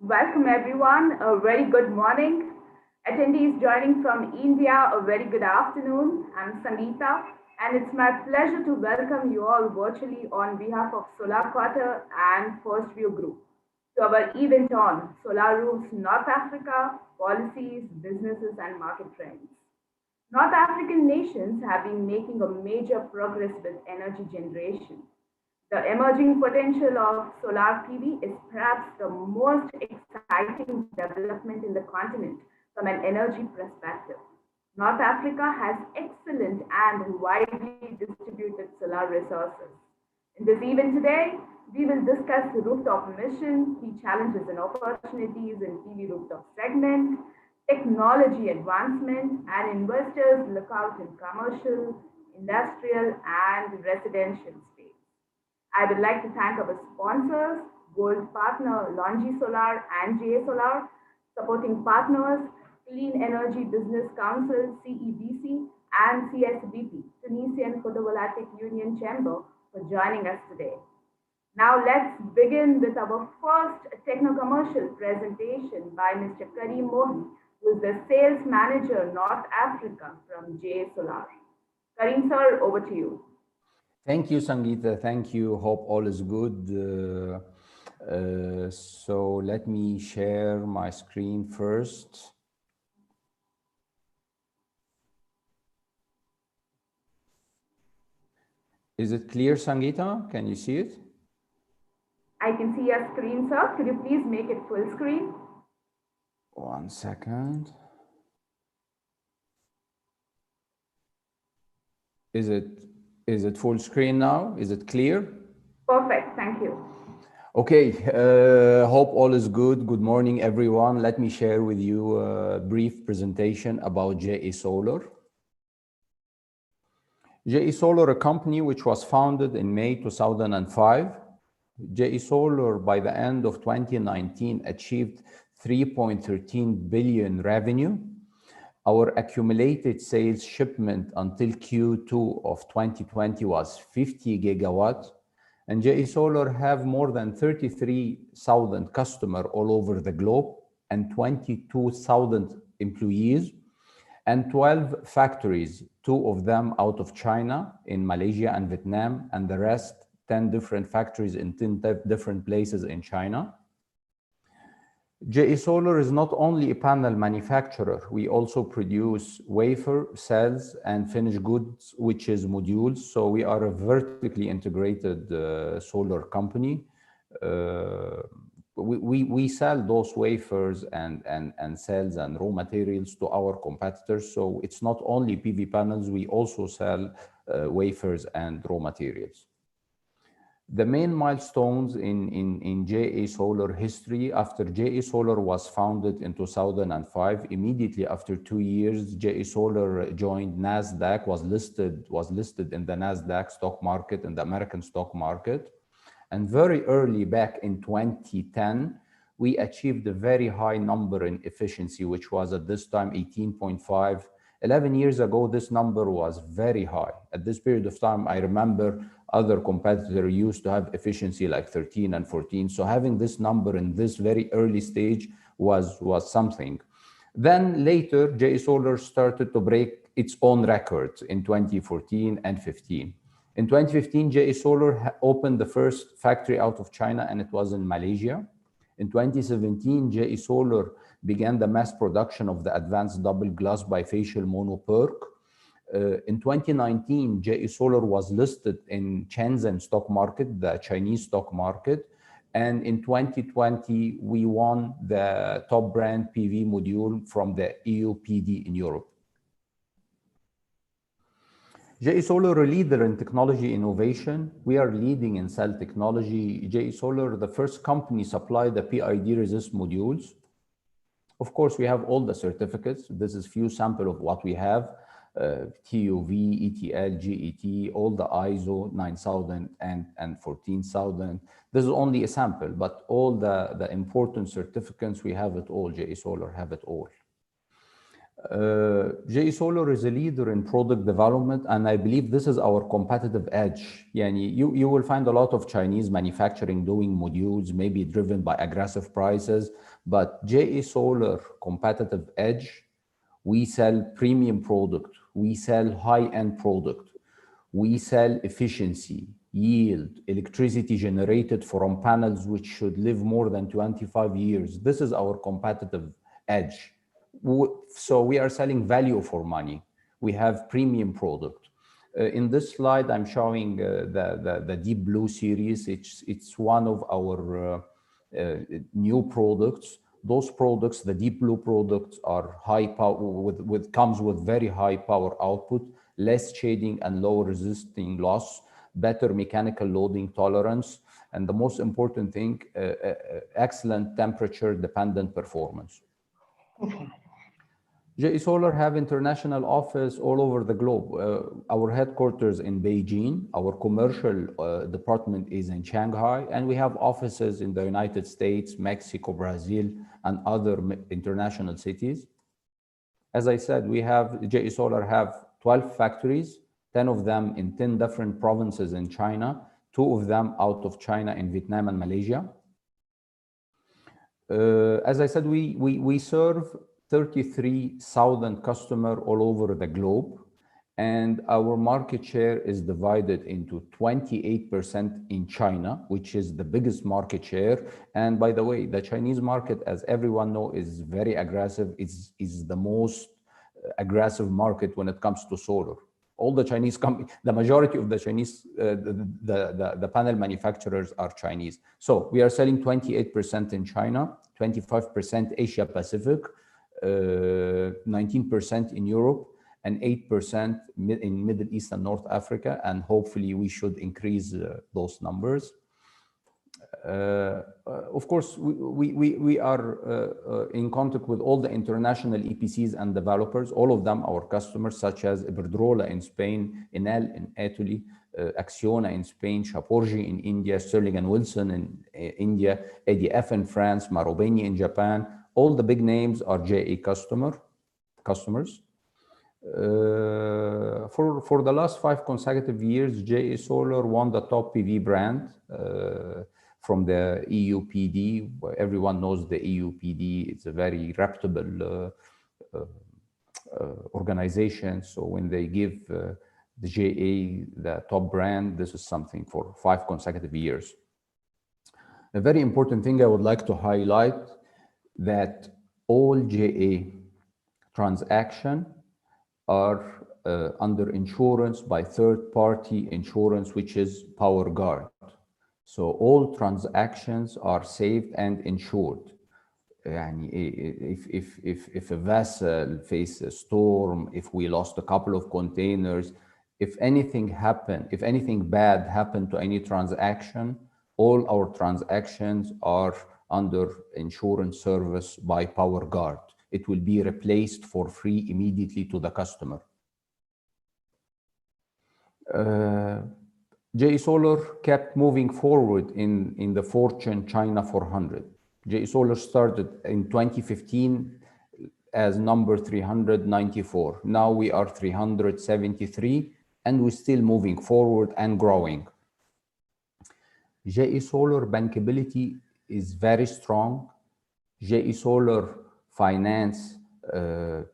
Welcome everyone. A very good morning. Attendees joining from India, a very good afternoon. I'm Sangeeta, and it's my pleasure to welcome you all virtually on behalf of Solar Quarter and First View Group to our event on Solar Roofs North Africa, policies, businesses, and market trends. North African nations have been making a major progress with energy generation. The emerging potential of solar PV is perhaps the most exciting development in the continent from an energy perspective. North Africa has excellent and widely distributed solar resources. In this event today, we will discuss the rooftop mission, key challenges and opportunities in PV rooftop segment, technology advancement, and investors look out in commercial, industrial, and residential space. I would like to thank our sponsors, Gold Partner Longi Solar and JA Solar, supporting partners, Clean Energy Business Council, CEBC, and CSBP, Tunisian Photovoltaic Union Chamber, for joining us today. Now let's begin with our first techno-commercial presentation by Mr. Karim Mohi, who is the Sales Manager, North Africa from JA Solar. Karim sir, over to you. Thank you, Sangeeta. Thank you. Hope all is good. So let me share my screen first. Is it clear, Sangeeta? Can you see it? I can see your screen, sir. Could you please make it full screen? 1 second. Is it full screen now? Is it clear? Perfect, thank you. Okay, hope all is good. Good morning, everyone. Let me share with you a brief presentation about JA Solar. JA Solar, a company which was founded in May 2005. JA Solar, by the end of 2019, achieved 3.13 billion revenue. Our accumulated sales shipment until Q2 of 2020 was 50 gigawatts. And JA Solar have more than 33,000 customers all over the globe and 22,000 employees and 12 factories, 2 of them out of China, in Malaysia and Vietnam, and the rest 10 different factories in 10 different places in China. JA Solar is not only a panel manufacturer, we also produce wafer, cells, and finished goods, which is modules. So we are a vertically integrated solar company. We sell those wafers and cells and raw materials to our competitors. So it's not only PV panels, we also sell wafers and raw materials. The main milestones in JA Solar history: after JA Solar was founded in 2005, immediately after 2 years, JA Solar joined NASDAQ, was listed in the NASDAQ stock market, in the American stock market. And very early back in 2010, we achieved a very high number in efficiency, which was at this time 18.5. 11 years ago, this number was very high. At this period of time, I remember other competitors used to have efficiency like 13 and 14. So having this number in this very early stage was something. Then later, JA Solar started to break its own records in 2014 and 15. In 2015, JA Solar opened the first factory out of China, and it was in Malaysia. In 2017, JA Solar began the mass production of the advanced double glass bifacial mono PERC. In 2019, JA Solar was listed in Shenzhen stock market, the Chinese stock market. And in 2020, we won the top brand PV module from the EUPD in Europe. JA Solar, a leader in technology innovation. We are leading in cell technology. JA Solar, the first company, supplied the PID resist modules. Of course, we have all the certificates. This is few sample of what we have. TUV, ETL, GET, all the ISO 9000 and 14000. This is only a sample, but all the important certificates, we have it all. JA Solar have it all. JE Solar is a leader in product development, and I believe this is our competitive edge. Yani you will find a lot of Chinese manufacturing doing modules, maybe driven by aggressive prices, but JE Solar competitive edge, we sell premium product, we sell high-end product, we sell efficiency, yield, electricity generated from panels which should live more than 25 years. This is our competitive edge. So we are selling value for money. We have premium product. In this slide, I'm showing the Deep Blue series. It's one of our new products. Those products, the Deep Blue products, are high power comes with very high power output, less shading and low resisting loss, better mechanical loading tolerance, and the most important thing, excellent temperature dependent performance. JE Solar have international office all over the globe. Our headquarters in Beijing, our commercial department is in Shanghai, and we have offices in the United States, Mexico, Brazil, and other international cities. As I said, JE Solar have 12 factories, 10 of them in 10 different provinces in China, 2 of them out of China in Vietnam and Malaysia. As I said, we serve 33,000 customers all over the globe, and our market share is divided into 28% in China, which is the biggest market share. And by the way, the Chinese market, as everyone knows, is very aggressive. Is the most aggressive market when it comes to solar. All the Chinese companies, the majority of the Chinese, the panel manufacturers are Chinese. So we are selling 28% in China, 25% Asia Pacific, 19% in Europe, and 8% in Middle East and North Africa, and hopefully we should increase those numbers. Of course, we are in contact with all the international EPCs and developers, all of them our customers, such as Iberdrola in Spain, Enel in Italy, Acciona in Spain, Shapoorji in India, Sterling & Wilson in India, EDF in France, Marubeni in Japan. All the big names are JE customers. For the last 5 consecutive years, JE Solar won the top PV brand from the EUPD. Everyone knows the EUPD. It's a very reputable organization. So when they give the JE the top brand, this is something for 5 consecutive years. A very important thing I would like to highlight, that all JA transactions are under insurance by third-party insurance, which is PowerGuard. So all transactions are saved and insured. And if a vessel faces a storm, if we lost a couple of containers, if anything bad happened to any transaction, all our transactions are under insurance service by PowerGuard. It will be replaced for free immediately to the customer. JE Solar kept moving forward in the Fortune China 400. JE Solar started in 2015 as number 394. Now we are 373, and we're still moving forward and growing. JE Solar bankability is very strong. JE Solar finance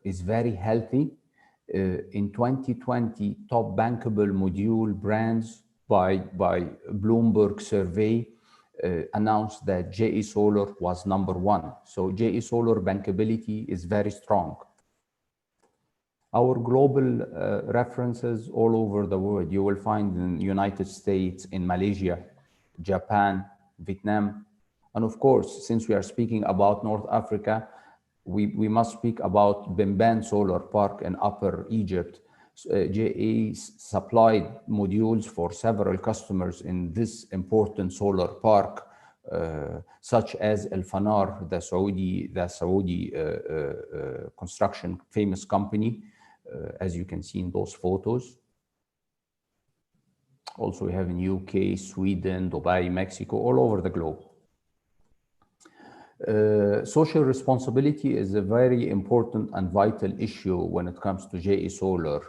is very healthy. In 2020, top bankable module brands by Bloomberg survey announced that JE Solar was number 1. So JE Solar bankability is very strong. Our global references all over the world, you will find in the United States, in Malaysia, Japan, Vietnam, and of course, since we are speaking about North Africa, we must speak about Bimban Solar Park in Upper Egypt. JE supplied modules for several customers in this important solar park, such as Al Fanar, the Saudi construction famous company, as you can see in those photos. Also, we have in UK, Sweden, Dubai, Mexico, all over the globe. Social responsibility is a very important and vital issue when it comes to JE Solar.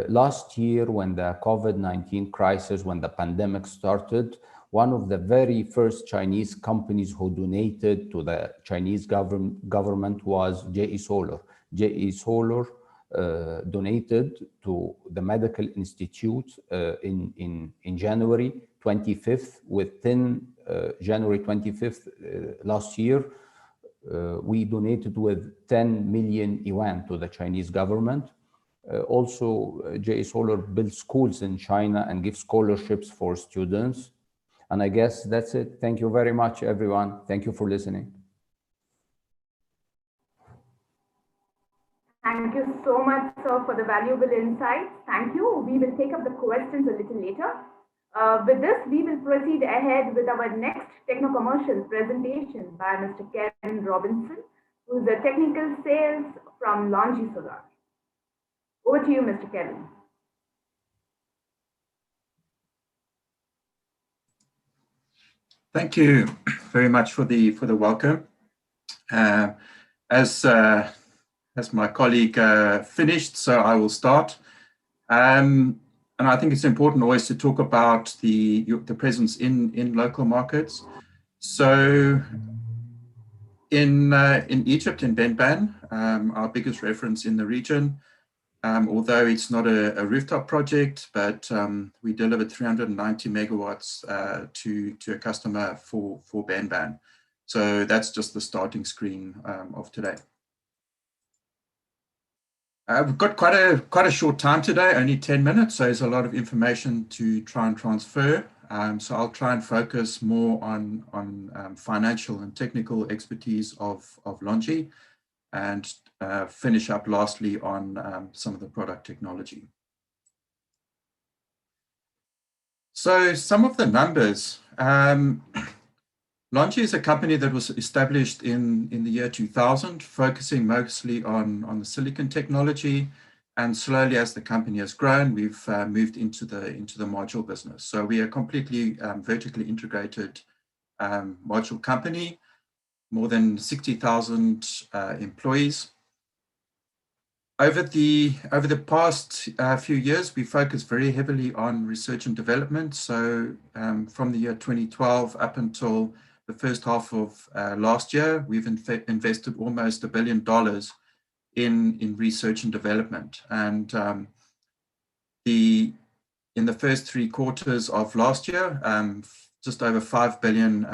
Last year, when the COVID-19 crisis, when the pandemic started, one of the very first Chinese companies who donated to the Chinese government was JE Solar. JE Solar donated to the Medical Institute in January 25th, within January 25th last year, we donated with 10 million yuan to the Chinese government. Also, JE Solar builds schools in China and gives scholarships for students. And I guess that's it. Thank you very much, everyone. Thank you for listening. Thank you so much, sir, for the valuable insights. Thank you. We will take up the questions a little later. With this, we will proceed ahead with our next techno-commercial presentation by Mr. Kevin Robinson, who is a technical sales from Longi Solar. Over to you, Mr. Kevin. Thank you very much for the welcome. As my colleague finished, so I will start. And I think it's important always to talk about the presence in local markets. So in Egypt, in Benban, our biggest reference in the region, although it's not a rooftop project, but we delivered 390 megawatts to a customer for Benban. So that's just the starting screen of today. We've got quite a short time today, only 10 minutes, so there's a lot of information to try and transfer. So I'll try and focus more on financial and technical expertise of Longi, and finish up lastly on some of the product technology. So some of the numbers. Longi is a company that was established in the year 2000, focusing mostly on the silicon technology, and slowly as the company has grown, we've moved into the module business. So we are a completely vertically integrated module company, more than 60,000 employees. Over the past few years, we focused very heavily on research and development. So from the year 2012 up until the first half of last year, we've invested almost $1 billion in research and development. And in the first 3 quarters of last year, just over $5 billion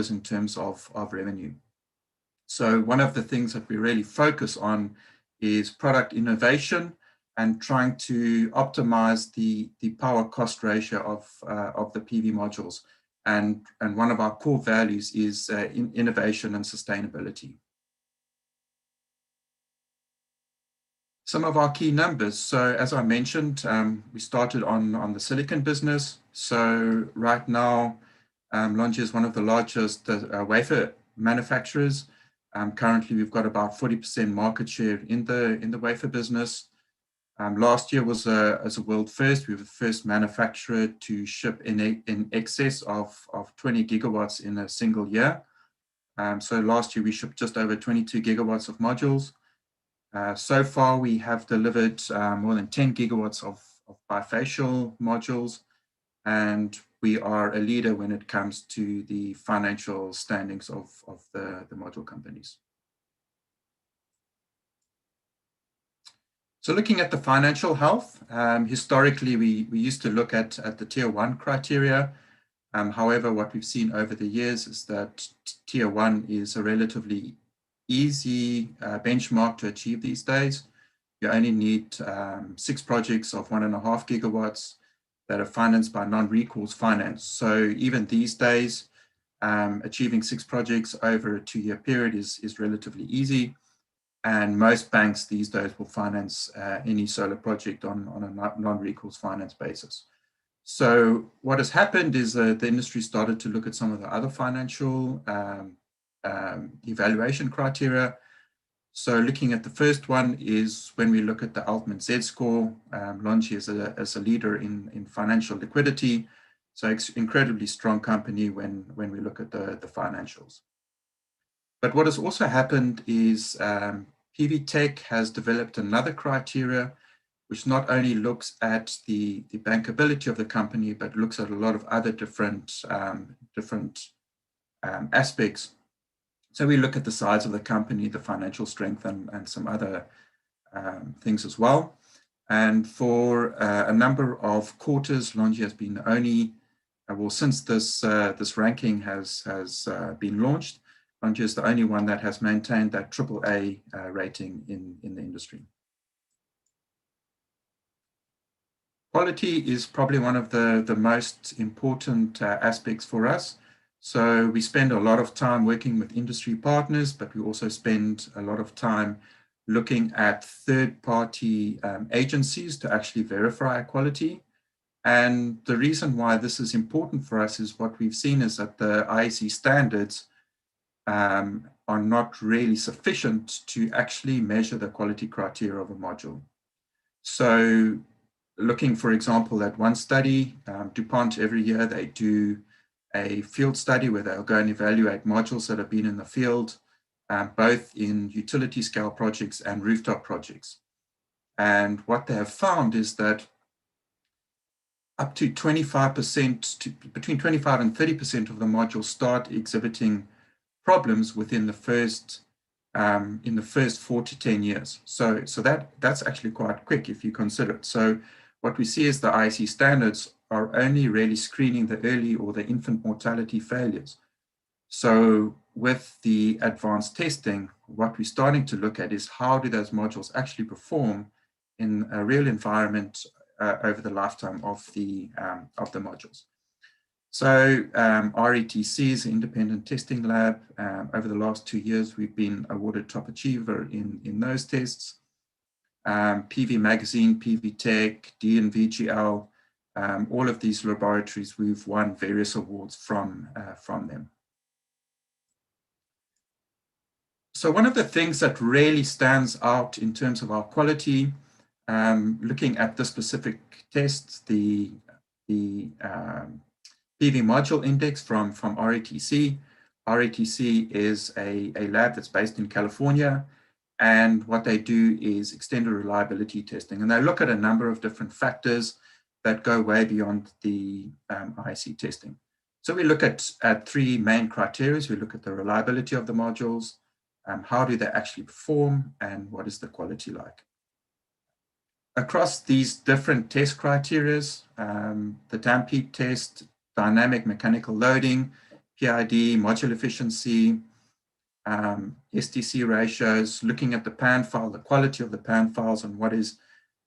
in terms of revenue. So one of the things that we really focus on is product innovation and trying to optimize the power cost ratio of the PV modules. And one of our core values is innovation and sustainability. Some of our key numbers. So as I mentioned, we started on the silicon business. So right now, Longi is one of the largest wafer manufacturers. Currently, we've got about 40% market share in the wafer business. Last year was as a world first. We were the first manufacturer to ship in excess of 20 gigawatts in a single year. So last year we shipped just over 22 gigawatts of modules. So far we have delivered more than 10 gigawatts of bifacial modules, and we are a leader when it comes to the financial standings of the module companies. So looking at the financial health, historically, we used to look at the tier 1 criteria. However, what we've seen over the years is that tier 1 is a relatively easy benchmark to achieve these days. You only need 6 projects of 1.5 gigawatts that are financed by non-recourse finance. So even these days, achieving 6 projects over a 2-year period is relatively easy. And most banks these days will finance any solar project on a non-recourse finance basis. So what has happened is that the industry started to look at some of the other financial evaluation criteria. So looking at the first one is when we look at the Altman Z-score. Longi is a leader in financial liquidity. So it's incredibly strong company when we look at the financials. But what has also happened is PV Tech has developed another criteria which not only looks at the bankability of the company, but looks at a lot of other different aspects. So we look at the size of the company, the financial strength, and some other things as well. And for a number of quarters, Longi has been the only, well, since this ranking has been launched, Longi is the only one that has maintained that AAA rating in the industry. Quality is probably one of the most important aspects for us. So we spend a lot of time working with industry partners, but we also spend a lot of time looking at third-party agencies to actually verify our quality. And the reason why this is important for us is what we've seen is that the IEC standards are not really sufficient to actually measure the quality criteria of a module. So looking, for example, at one study, DuPont every year they do a field study where they'll go and evaluate modules that have been in the field, both in utility scale projects and rooftop projects. And what they have found is that up to 25%, between 25 and 30% of the modules start exhibiting problems within the first, in the first 4 to 10 years. So that's actually quite quick if you consider it. So what we see is the IEC standards are only really screening the early or the infant mortality failures. So with the advanced testing, what we're starting to look at is how do those modules actually perform in a real environment over the lifetime of the modules. So RETC is an independent testing lab. Over the last 2 years, we've been awarded top achiever in those tests. PV Magazine, PV Tech, DNVGL, all of these laboratories, we've won various awards from them. So one of the things that really stands out in terms of our quality, looking at this specific test, the PV module index from RETC. RETC is a lab that's based in California. And what they do is extended reliability testing. And they look at a number of different factors that go way beyond the IEC testing. So we look at 3 main criteria. We look at the reliability of the modules, how do they actually perform, and what is the quality like. Across these different test criteria, the damp heat test, dynamic mechanical loading, PID, module efficiency, STC ratios, looking at the pan file, the quality of the pan files, and what is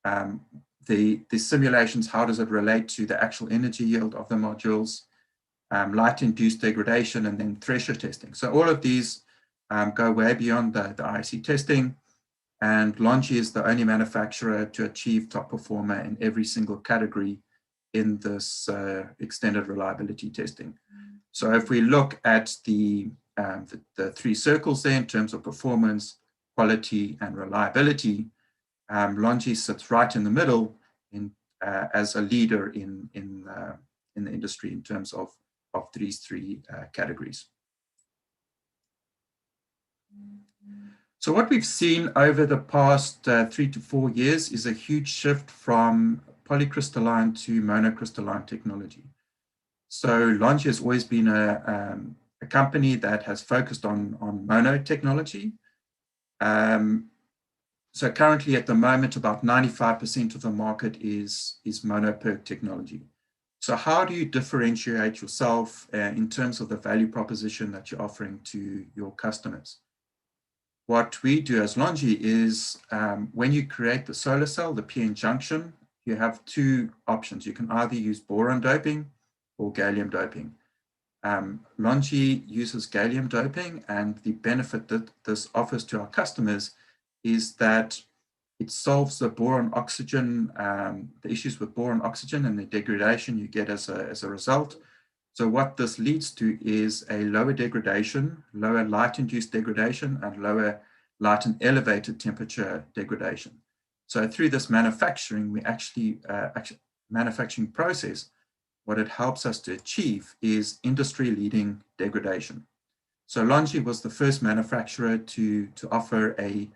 the simulations, how does it relate to the actual energy yield of the modules, light-induced degradation, and then thresher testing. So all of these go way beyond the IEC testing, and Longi is the only manufacturer to achieve top performer in every single category in this extended reliability testing. So if we look at the 3 circles there in terms of performance, quality, and reliability, Longi sits right in the middle as a leader in the industry in terms of these 3 categories. So what we've seen over the past 3 to 4 years is a huge shift from polycrystalline to monocrystalline technology. So Longi has always been a company that has focused on mono technology. So currently at the moment, about 95% of the market is mono PERC technology. So how do you differentiate yourself in terms of the value proposition that you're offering to your customers? What we do as Longi is when you create the solar cell, the PN junction, you have 2 options. You can either use boron doping or gallium doping. Longi uses gallium doping, and the benefit that this offers to our customers is that it solves the boron oxygen, the issues with boron oxygen and the degradation you get as a result. So what this leads to is a lower degradation, lower light-induced degradation, and lower light and elevated temperature degradation. So through this manufacturing, we actually manufacturing process, what it helps us to achieve is industry-leading degradation. So Longi was the first manufacturer to offer a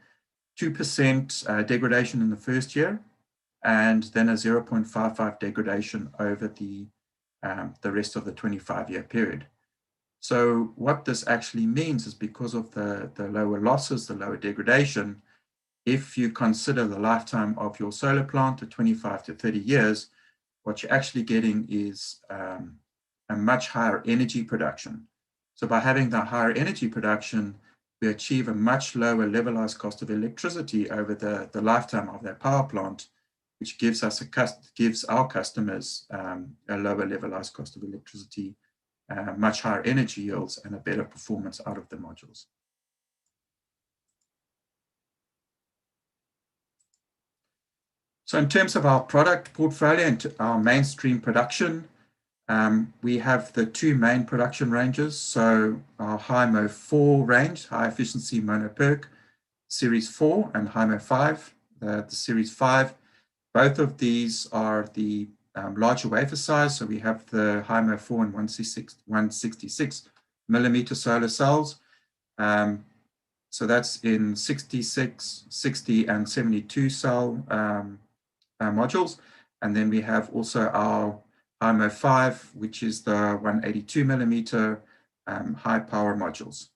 2% degradation in the first year, and then a 0.55 degradation over the rest of the 25-year period. So what this actually means is, because of the lower losses, the lower degradation, if you consider the lifetime of your solar plant at 25 to 30 years, what you're actually getting is a much higher energy production. So by having the higher energy production, we achieve a much lower levelized cost of electricity over the lifetime of that power plant, which gives our customers a lower levelized cost of electricity, much higher energy yields, and a better performance out of the modules. So in terms of our product portfolio and our mainstream production, we have the two main production ranges. So our HIMO 4 range, high efficiency mono-PERC, Series 4, and HIMO 5, the Series 5. Both of these are the larger wafer size. So we have the HIMO 4 and 166 millimeter solar cells. So that's in 66, 60, and 72 cell modules. And then we have also our HIMO 5, which is the 182 millimeter high power modules.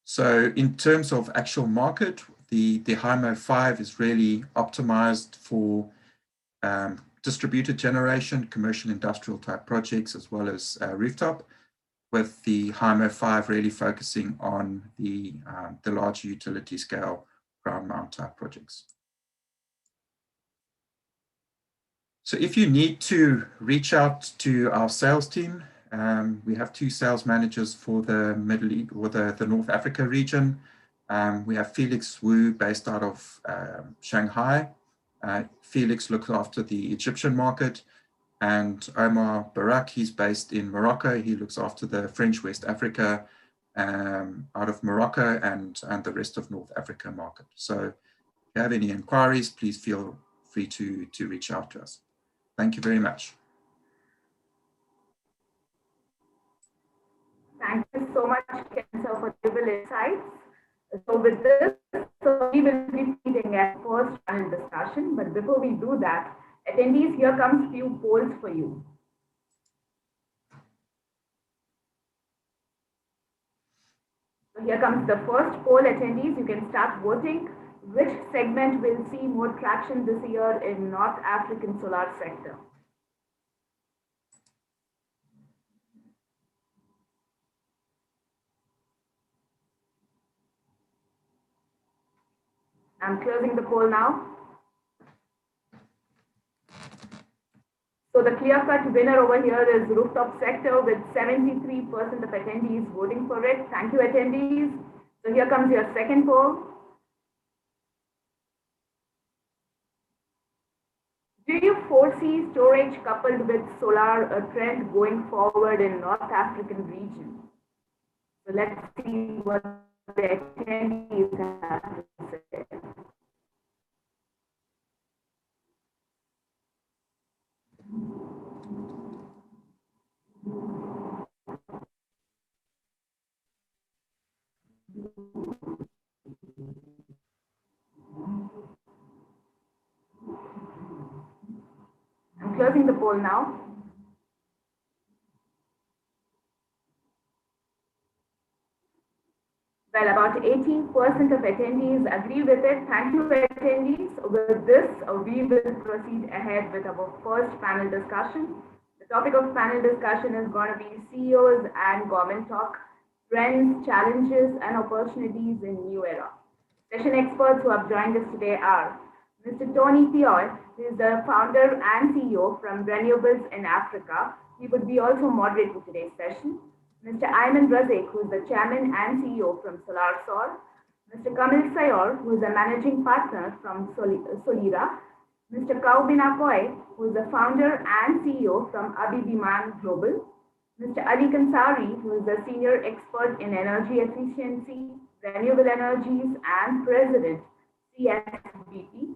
So in terms of actual market, the HIMO 5 is really optimized for distributed generation, commercial industrial type projects, as well as rooftop, with the HIMO 5 really focusing on the larger utility scale ground mount type projects. So if you need to reach out to our sales team, we have two sales managers for the Middle East or the North Africa region. We have Felix Wu based out of Shanghai. Felix looks after the Egyptian market, and Omar Barak, he's based in Morocco. He looks after the French West Africa out of Morocco and the rest of North Africa market. So if you have any inquiries, please feel free to reach out to us. Thank you very much. Thank you so much, Ken, sir, for valuable insights. So with this, we will be meeting at first panel discussion. But before we do that, attendees, here comes few polls for you. So here comes the first poll, attendees. You can start voting. Which segment will see more traction this year in North African solar sector? I'm closing the poll now. So the clear-cut winner over here is rooftop sector with 73% of attendees voting for it. Thank you, attendees. So here comes your second poll. Do you foresee storage coupled with solar trend going forward in North African region? So let's see what the attendees have to say. I'm closing the poll now. Well, about 80% of attendees agree with it. Thank you, attendees. With this, we will proceed ahead with our first panel discussion. The topic of panel discussion is going to be CEOs and government talk, trends, challenges, and opportunities in new era. Session experts who have joined us today are Mr. Tony Pior, who is the founder and CEO from Renewables in Africa. He would be also moderating today's session. Mr. Ayman Razik, who is the chairman and CEO from SolarSol. Mr. Kamil Sayor, who is a managing partner from Solira. Mr. Kaubin Akoy, who is the founder and CEO from Abibiman Global. Mr. Ali Kansari, who is a senior expert in energy efficiency, renewable energies, and president, CSBP.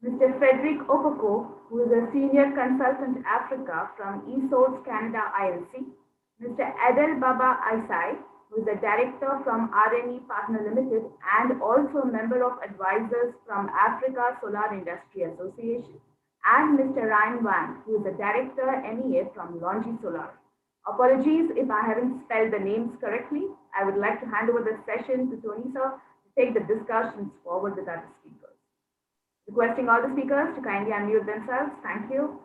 Mr. Frederick Opoko, who is a senior consultant Africa from eSource Canada INC. Mr. Adel Baba Aisai, who is a director from RNE Partner Limited and also a member of advisors from Africa Solar Industry Association, and Mr. Ryan Wang, who is a director MEA from Longi Solar. Apologies if I haven't spelled the names correctly. I would like to hand over the session to Tony sir to take the discussions forward with other speakers. Requesting all the speakers to kindly unmute themselves. Thank you.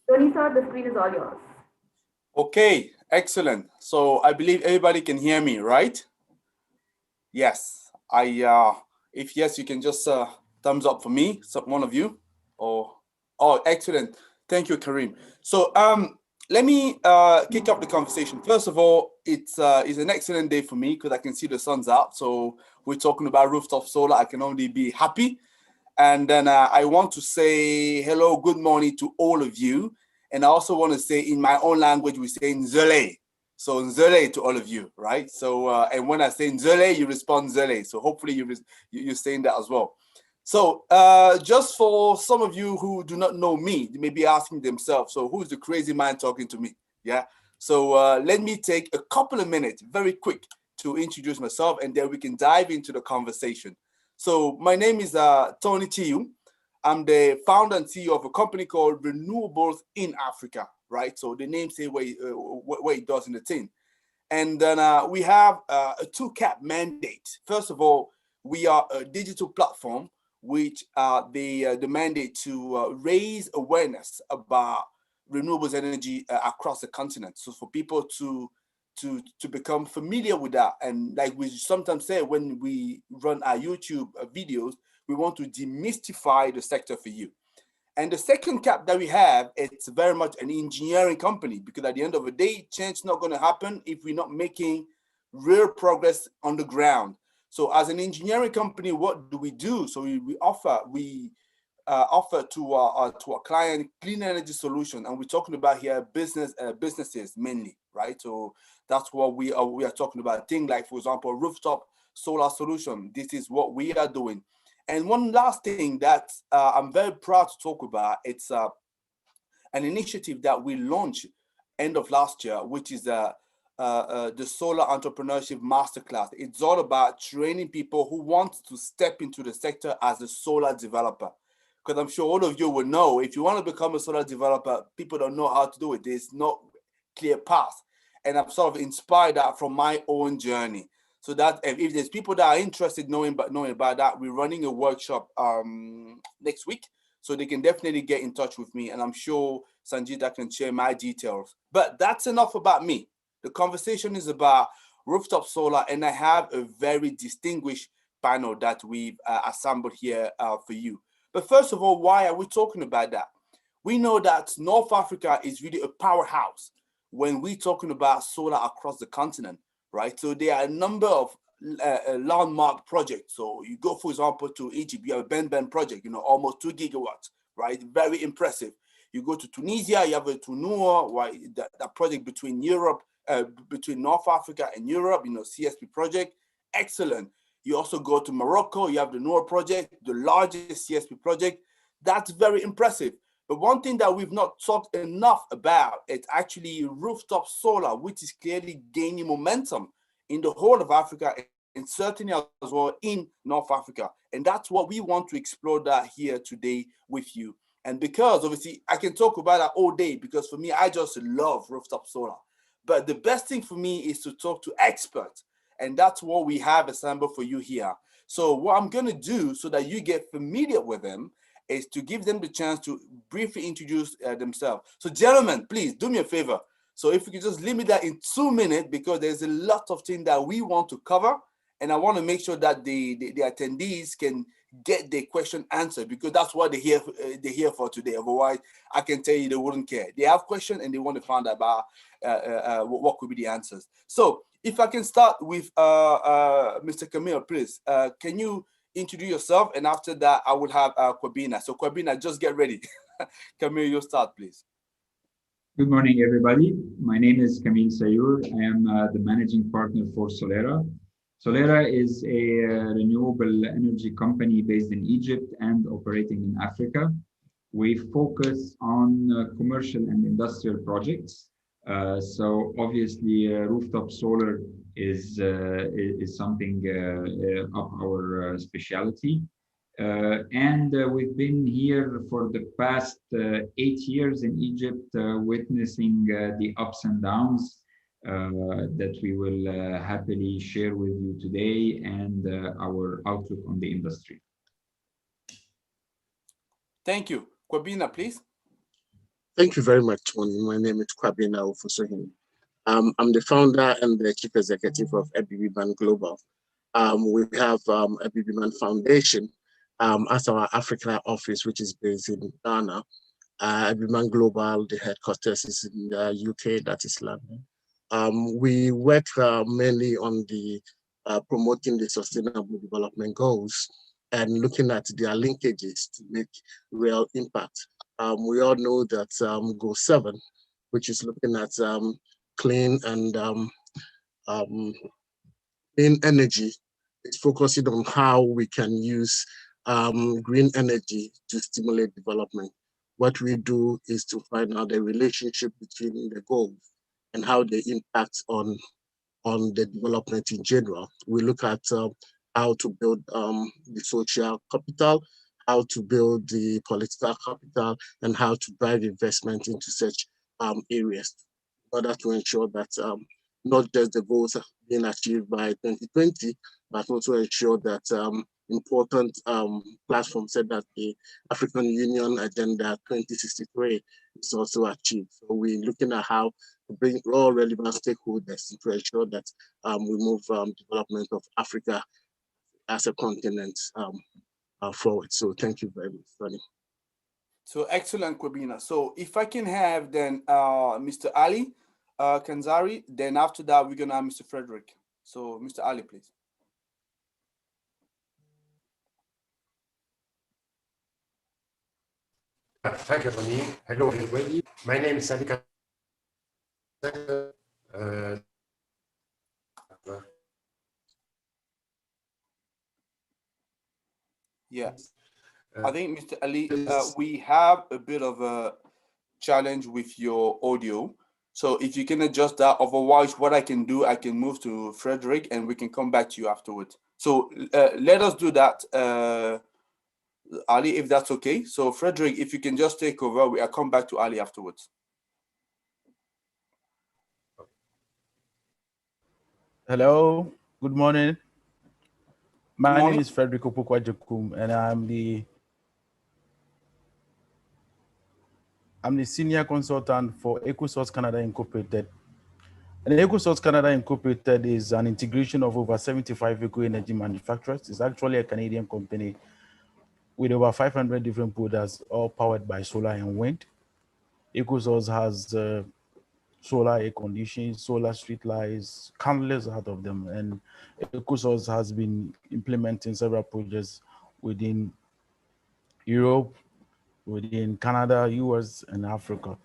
Tony sir, the screen is all yours. Okay, excellent. So I believe everybody can hear me, right? Yes. If yes, you can just thumbs up for me, one of you. Or oh, excellent. Thank you, Karim. So let me kick off the conversation. First of all, it's an excellent day for me because I can see the sun's out. So we're talking about rooftop solar. I can only be happy. And then I want to say hello, good morning to all of you. And I also want to say in my own language, we say Nzele. So Nzele to all of you, right? So, and when I say Nzele, you respond Nzele. So hopefully you're saying that as well. So just for some of you who do not know me, they may be asking themselves, so who's the crazy man talking to me? Yeah. So let me take a couple of minutes, very quick, to introduce myself, and then we can dive into the conversation. So my name is Tony Tiyu. I'm the founder and CEO of a company called Renewables in Africa, right? So the name says what it does in the tin. And then we have a two-cap mandate. First of all, we are a digital platform which the mandate to raise awareness about renewables energy across the continent. So for people to become familiar with that. And like we sometimes say when we run our YouTube videos, we want to demystify the sector for you. And the second cap that we have, it's very much an engineering company because at the end of the day, change is not going to happen if we're not making real progress on the ground. So as an engineering company, what do we do? So we offer to our client clean energy solution, and we're talking about here businesses mainly, right? So that's what we are talking about. Things like, for example, rooftop solar solution. This is what we are doing. And one last thing that I'm very proud to talk about, it's an initiative that we launched end of last year, which is the Solar Entrepreneurship Masterclass. It's all about training people who want to step into the sector as a solar developer. Because I'm sure all of you will know, if you want to become a solar developer, people don't know how to do it. There's no clear path. And I'm sort of inspired that from my own journey. So that if there's people that are interested knowing about that, we're running a workshop next week. So they can definitely get in touch with me. And I'm sure Sanjita can share my details. But that's enough about me. The conversation is about rooftop solar. And I have a very distinguished panel that we've assembled here for you. But first of all, why are we talking about that? We know that North Africa is really a powerhouse when we're talking about solar across the continent, right? So there are a number of landmark projects. So you go, for example, to Egypt, you have a Ben project, almost 2 gigawatts, right? Very impressive. You go to Tunisia, you have a Tunua, right? That project between between North Africa and Europe, CSP project, excellent. You also go to Morocco, you have the Noor project, the largest CSP project. That's very impressive. But one thing that we've not talked enough about, it's actually rooftop solar, which is clearly gaining momentum in the whole of Africa and certainly as well in North Africa. And that's what we want to explore that here today with you. And because obviously I can talk about that all day because for me, I just love rooftop solar. But the best thing for me is to talk to experts. And that's what we have assembled for you here. So what I'm going to do so that you get familiar with them is to give them the chance to briefly introduce themselves. So gentlemen, please do me a favor. So if we could just limit that in 2 minutes, because there's a lot of things that we want to cover. And I want to make sure that the attendees can get their question answered because that's what they're here for today. Otherwise, I can tell you they wouldn't care. They have questions and they want to find out about what could be the answers. So if I can start with Mr. Camille, please, can you introduce yourself? And after that, I will have Kwabena. So Kwabena, just get ready. Camille, you start, please. Good morning, everybody. My name is Camille Sayur. I am the managing partner for Solera. Solera is a renewable energy company based in Egypt and operating in Africa. We focus on commercial and industrial projects. So obviously, rooftop solar is something of our specialty. We've been here for the past 8 years in Egypt, witnessing the ups and downs that we will happily share with you today, and our outlook on the industry. Thank you. Kwabena, please. Thank you very much, Tony. My name is Kwabena Ofosohim. I'm the founder and the chief executive of EBBMan Global. We have EBBMan Foundation as our Africa office, which is based in Ghana. EBBMan Global, the headquarters is in the UK, that is London. We work mainly on the promoting the sustainable development goals and looking at their linkages to make real impact. We all know that Goal 7, which is looking at clean and clean energy, is focusing on how we can use green energy to stimulate development. What we do is to find out the relationship between the goals and how they impact on the development in general. We look at how to build the social capital, how to build the political capital, and how to drive investment into such areas in order to ensure that not just the goals are being achieved by 2020, but also ensure that important platforms said that the African Union Agenda 2063 is also achieved. So we're looking at how to bring all relevant stakeholders to ensure that we move development of Africa as a continent forward. So thank you very much, Tony. So excellent, Kwabena. So if I can have then Mr. Ali Kanzari, then after that we're gonna have Mr. Frederick. So Mr. Ali, please. Thank you, Tony. Hello, everybody. My name is Ali Yes. I think, Mr. Ali, we have a bit of a challenge with your audio. So if you can adjust that, otherwise what I can do, I can move to Frederick and we can come back to you afterwards. So let us do that, Ali, if that's okay. So Frederick, if you can just take over, I'll come back to Ali afterwards. Hello, good morning. My morning. name is Frederick Opokwajokum, and I'm the senior consultant for EcoSource Canada Incorporated. And EcoSource Canada Incorporated is an integration of over 75 eco-energy manufacturers. It's actually a Canadian company with over 500 different products, all powered by solar and wind. EcoSource has solar air conditioning, solar street lights, countless out of them. And EcoSource has been implementing several projects within Europe, within Canada, US, and Africa.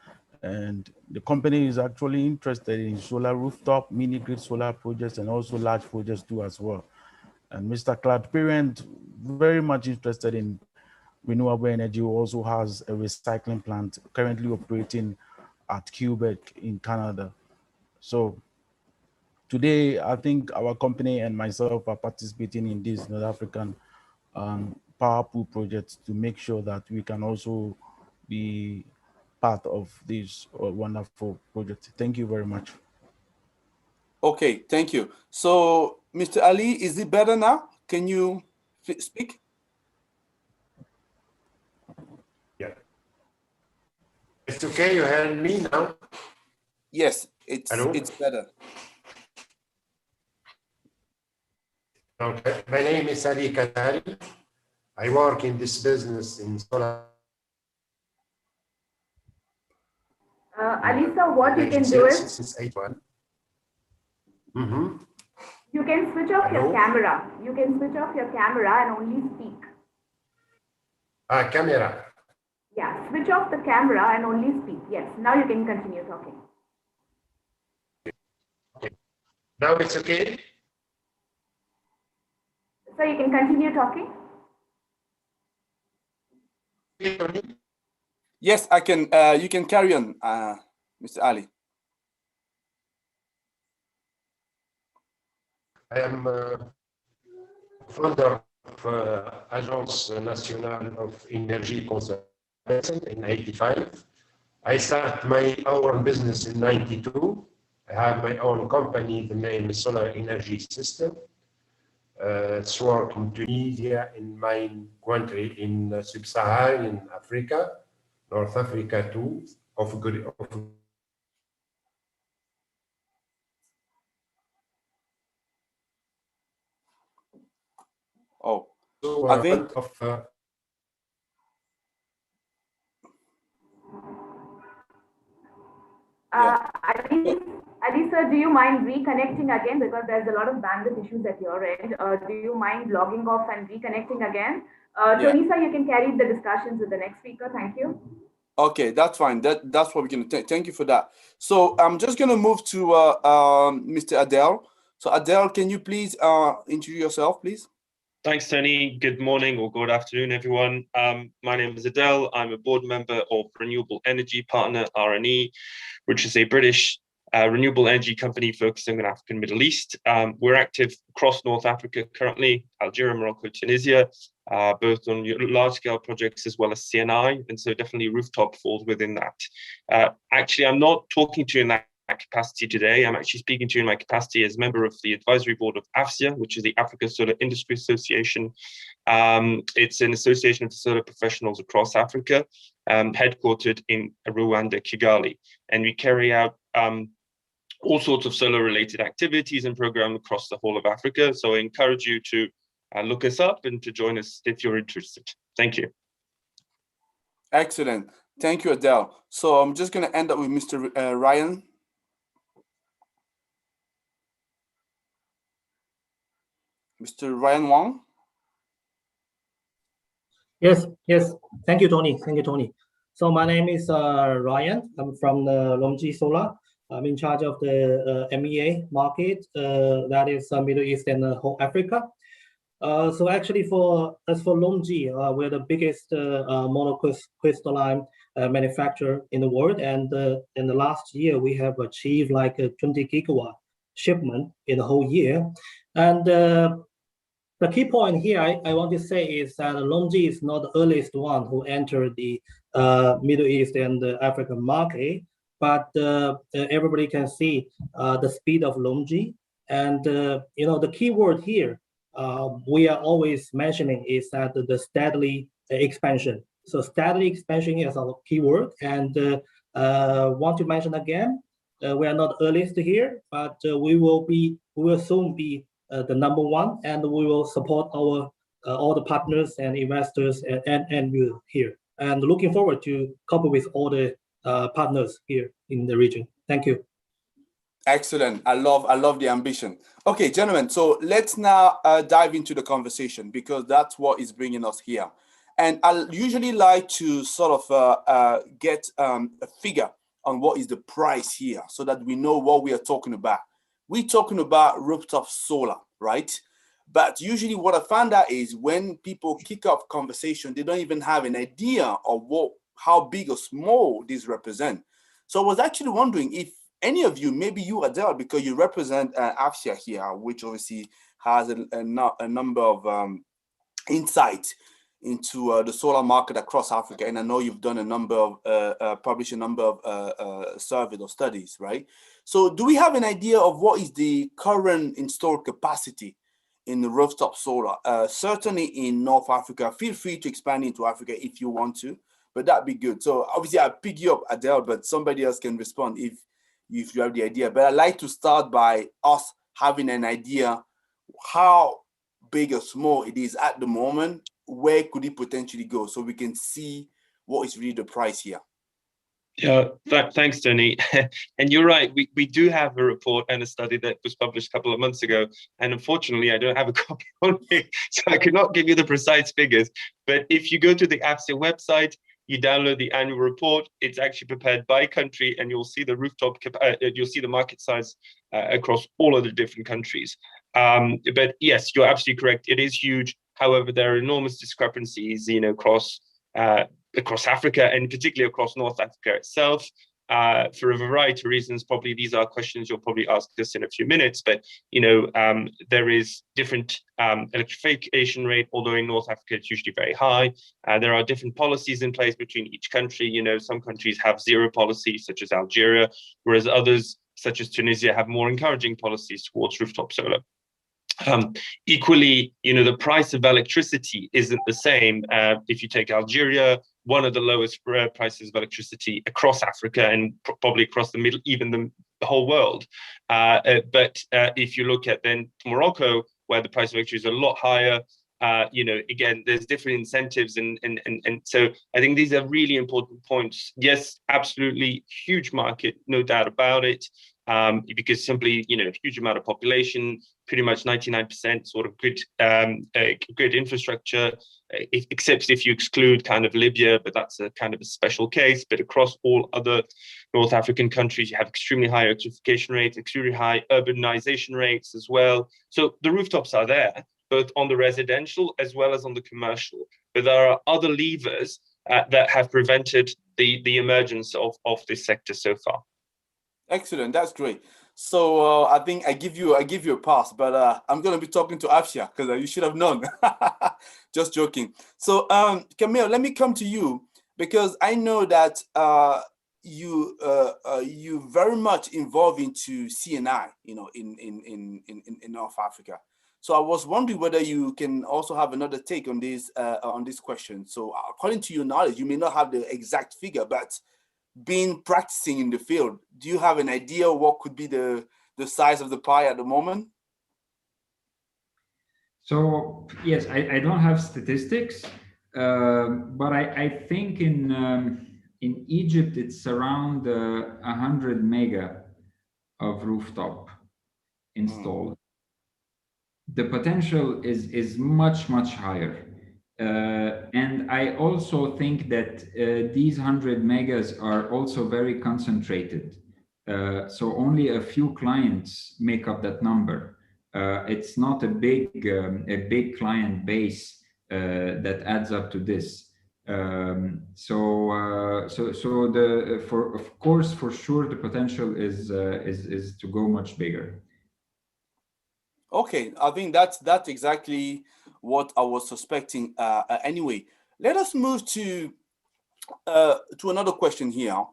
And the company is actually interested in solar rooftop, mini grid solar projects, and also large projects too as well. And Mr. Claude Parent, very much interested in renewable energy, who also has a recycling plant currently operating at Quebec in Canada. So today, I think our company and myself are participating in this North African power pool project to make sure that we can also be part of this wonderful project. Thank you very much. Okay, thank you. So, Mr. Ali, is it better now? Can you speak? Yeah. It's okay, you hear me now? Yes, it's better. Okay. My name is Ali Katari. I work in this business in solar. Alisa, what you can do is since 81. you can switch off your camera. You can switch off your camera and only speak. Camera. Yeah, switch off the camera and only speak. Yes, now you can continue talking. Okay. Now it's okay? So you can continue talking? Yes, I can. You can carry on, Mr. Ali. I am founder of Agence Nationale of Energy Conservation in '85. I started my own business in '92. I have my own company, the name is Solar Energy System. It's work in Tunisia, in my country, in Sub-Saharan Africa, North Africa too, Oh, so, I think Ali sir, do you mind reconnecting again, because there's a lot of bandwidth issues at your end? Do you mind logging off and reconnecting again? Tunisia, you can carry the discussions with the next speaker. Thank you. Okay, that's fine. That's what we're going to thank you for that. So I'm just going to move to Mr. Adel. So Adel, can you please introduce yourself, please? Thanks, Tony. Good morning or good afternoon, everyone. My name is Adel. I'm a board member of Renewable Energy Partner, RNE, which is a British renewable energy company focusing on Africa and Middle East. We're active across North Africa currently, Algeria, Morocco, Tunisia, both on large-scale projects as well as CNI, and so definitely Rooftop falls within that. Actually, I'm not talking to you in that capacity today. I'm actually speaking to you in my capacity as member of the advisory board of AFSIA, which is the Africa Solar Industry Association. It's an association of solar professionals across Africa, headquartered in Rwanda, Kigali, and we carry out all sorts of solar-related activities and programs across the whole of Africa. So I encourage you to look us up and to join us if you're interested. Thank you. Excellent. Thank you, Adele. So I'm just going to end up with Mr. Ryan. Mr. Ryan Wang. Yes. Thank you, Tony. So my name is Ryan. I'm from the Lomji Solar. I'm in charge of the MEA market, that is Middle East and whole Africa. So actually as for Lomji, we're the biggest monocrystalline manufacturer in the world. And in the last year, we have achieved like a 20 gigawatt shipment in the whole year. And the key point here I want to say is that Lomji is not the earliest one who entered the Middle East and the African market, but everybody can see the speed of Lomji. And the key word here we are always mentioning is that the steadily expansion. So steadily expansion is our keyword, and want to mention again, we are not earliest here, but we will soon be the number one, and we will support our all the partners and investors and you here. And looking forward to cooperate with all the partners here in the region. Thank you. Excellent. I love the ambition. Okay, gentlemen, so let's now dive into the conversation, because that's what is bringing us here. And I usually like to sort of get a figure on what is the price here, so that we know what we are talking about. We're talking about rooftop solar, right? But usually what I found out is when people kick off conversation, they don't even have an idea of how big or small these represent. So I was actually wondering if any of you, maybe you, Adele, because you represent AFSIA here, which obviously has a number of insights into the solar market across Africa. And I know you've done a number of, published a number of surveys or studies, right? So do we have an idea of what is the current installed capacity in the rooftop solar? Certainly in North Africa. Feel free to expand into Africa if you want to, but that'd be good. So obviously I'll pick you up, Adele, but somebody else can respond if you have the idea. But I'd like to start by us having an idea how big or small it is at the moment. Where could it potentially go, so we can see what is really the price here? Yeah, thanks, Tony. And you're right, we do have a report and a study that was published a couple of months ago. And unfortunately, I don't have a copy on me, so I cannot give you the precise figures. But if you go to the AFSIA website, you download the annual report, it's actually prepared by country, and you'll see the rooftop, you'll see the market size across all of the different countries. But yes, you're absolutely correct. It is huge. However, there are enormous discrepancies, across Africa, and particularly across North Africa itself. for a variety of reasons. Probably these are questions you'll probably ask us in a few minutes, but there is different electrification rate, although in North Africa it's usually very high. There are different policies in place between each country. Some countries have zero policies, such as Algeria, whereas others, such as Tunisia, have more encouraging policies towards rooftop solar. Equally, the price of electricity isn't the same. If you take Algeria, one of the lowest prices of electricity across Africa and probably across the middle, even the whole world. But if you look at then Morocco, where the price of electricity is a lot higher, again, there's different incentives. And so I think these are really important points. Yes, absolutely, huge market, no doubt about it. Because simply, huge amount of population, pretty much 99% sort of grid infrastructure, except if you exclude kind of Libya, but that's a kind of a special case. But across all other North African countries, you have extremely high electrification rates, extremely high urbanization rates as well. So the rooftops are there, both on the residential as well as on the commercial. But there are other levers that have prevented the emergence of this sector so far. Excellent, that's great. So I think I give you a pass, but I'm going to be talking to Afsha because you should have known. Just joking. So Camille, let me come to you because I know that you very much involved into CNI, in North Africa. So I was wondering whether you can also have another take on this question. So according to your knowledge, you may not have the exact figure, but been practicing in the field, do you have an idea what could be the size of the pie at the moment? So yes, I don't have statistics, but I think in Egypt it's around 100 mega of rooftop installed. The potential is much higher. And I also think that these 100 megas are also very concentrated. So only a few clients make up that number. It's not a big client base that adds up to this. Of course, for sure, the potential is to go much bigger. Okay, I think that's exactly what I was suspecting. Anyway, let us move to another question here.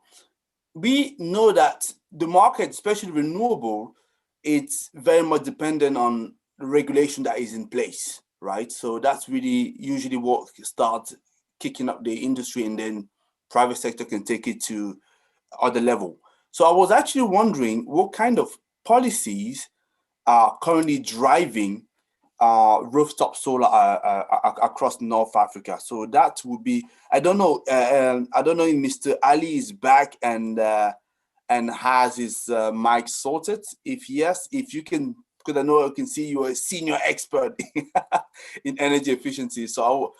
We know that the market, especially renewable, it's very much dependent on the regulation that is in place, right? So that's really usually what starts kicking up the industry, and then private sector can take it to other level. So I was actually wondering what kind of policies are currently driving rooftop solar across North Africa. So that would be, I don't know if Mr. Ali is back and has his mic sorted. If yes, if you can, because I know I can see you're a senior expert in energy efficiency. So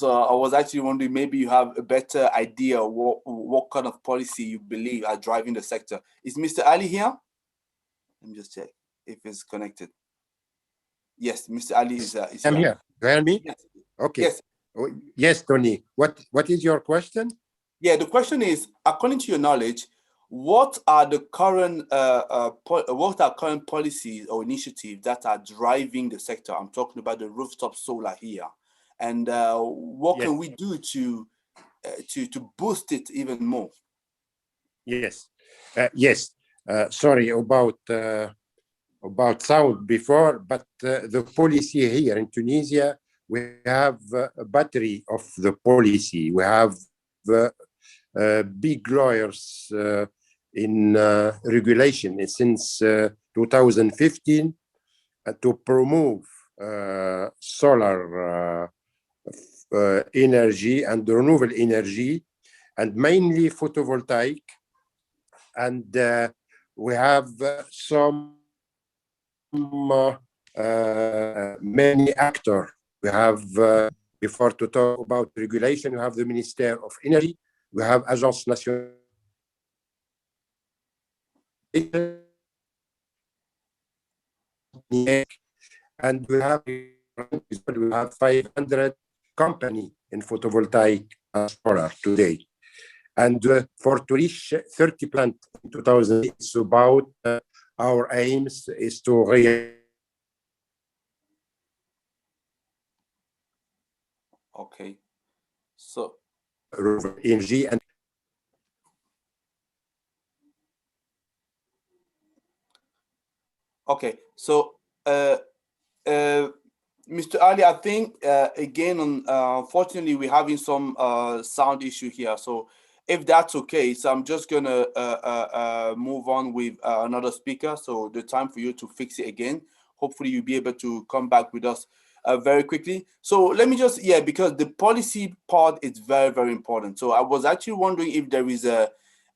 I was actually wondering, maybe you have a better idea what kind of policy you believe are driving the sector. Is Mr. Ali here? Let me just check if it's connected. Yes, Mr. Ali is I'm here. You hear me? Yes. Okay. Yes. Yes, Tony. What is your question? Yeah, the question is, according to your knowledge, what are the current current policies or initiatives that are driving the sector? I'm talking about the rooftop solar here, and what can we do to boost it even more? Yes. Yes. Sorry about sound before, but the policy here in Tunisia, we have a battery of the policy. We have big lawyers in regulation since 2015 to promote solar energy and renewable energy, and mainly photovoltaic. And we have some many actors. We have, before to talk about regulation, we have the Minister of Energy, we have Agence Nationale, and we have 500 companies in photovoltaic and solar today. And for to reach 30 plants in 2000, it's about our aims is to Okay, so energy and okay, so Mr. Ali, I think again, unfortunately, we're having some sound issue here. So if that's okay, so I'm just gonna move on with another speaker. So the time for you to fix it again. Hopefully, you'll be able to come back with us very quickly. So let me just, yeah, because the policy part is very, very important. So I was actually wondering if there is